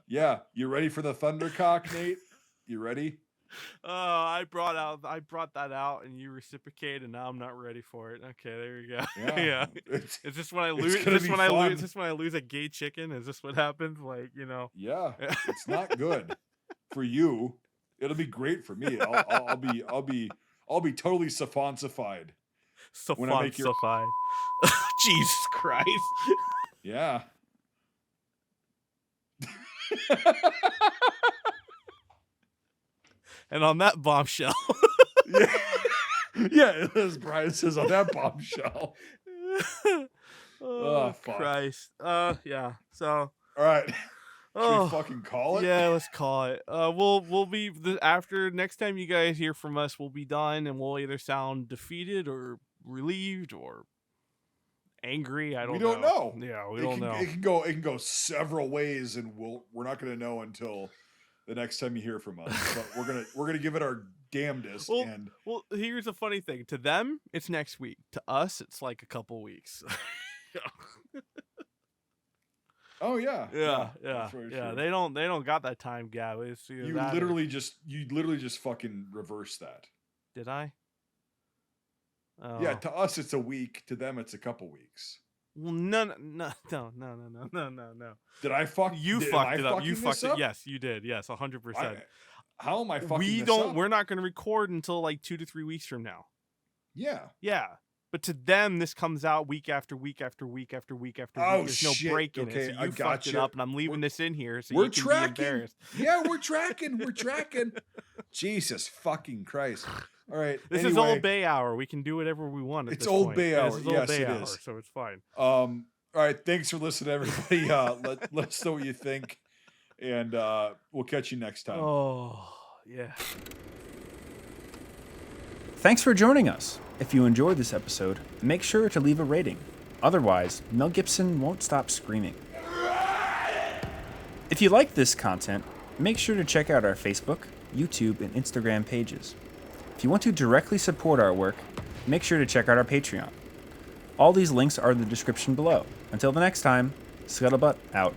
Yeah. You ready for the Thundercock, Nate? You ready? I brought that out and you reciprocated, and now I'm not ready for it. Okay, there you go. Yeah. Is this when I lose? Is this when I lose a gay chicken? Is this what happens? Like, Yeah. It's not good for you. It'll be great for me. I'll be totally Safonsified. Safonsified. Jesus Christ. Yeah. And on that bombshell. Yeah, as Brian says, on that bombshell. Oh, fuck. Christ. Yeah. So. All right. Should we fucking call it? Yeah, let's call it. We'll be after next time you guys hear from us, we'll be done, and we'll either sound defeated or relieved or angry. We don't know. Yeah, we don't know. It can go several ways, and we're not going to know until the next time you hear from us. But we're gonna give it our damnedest. Well, here's the funny thing: to them, it's next week. To us, it's like a couple weeks. Oh yeah, Yeah. that's very true. They don't got that time gap. It's either You that or- literally just fucking reverse that. did I? Oh. Yeah, to us it's a week. To them it's a couple weeks. Well, no. Did I fuck? You am fucked I it up. fucking You this fucked it. up? Yes, you did. Yes, 100%. How am I fucking We this don't. up? We're not going to record until like 2 to 3 weeks from now. Yeah. Yeah, but to them, this comes out week after week after week after week after week. Oh, There's no shit. break in Okay, it. So I you fucked it gotcha. up, and I'm leaving this in here so We're you can tracking. be embarrassed. Yeah, we're tracking. We're tracking. Jesus fucking Christ. All right. This is Old Bay Hour. We can do whatever we want. At It's this Old point. Bay Yeah, Hour. This is Old Yes, Bay it Hour, is. so it's fine. All right. Thanks for listening, everybody. Let us know what you think, and we'll catch you next time. Oh, yeah. Thanks for joining us. If you enjoyed this episode, make sure to leave a rating. Otherwise, Mel Gibson won't stop screaming. If you like this content, make sure to check out our Facebook, YouTube, and Instagram pages. If you want to directly support our work, make sure to check out our Patreon. All these links are in the description below. Until the next time, Scuttlebutt out.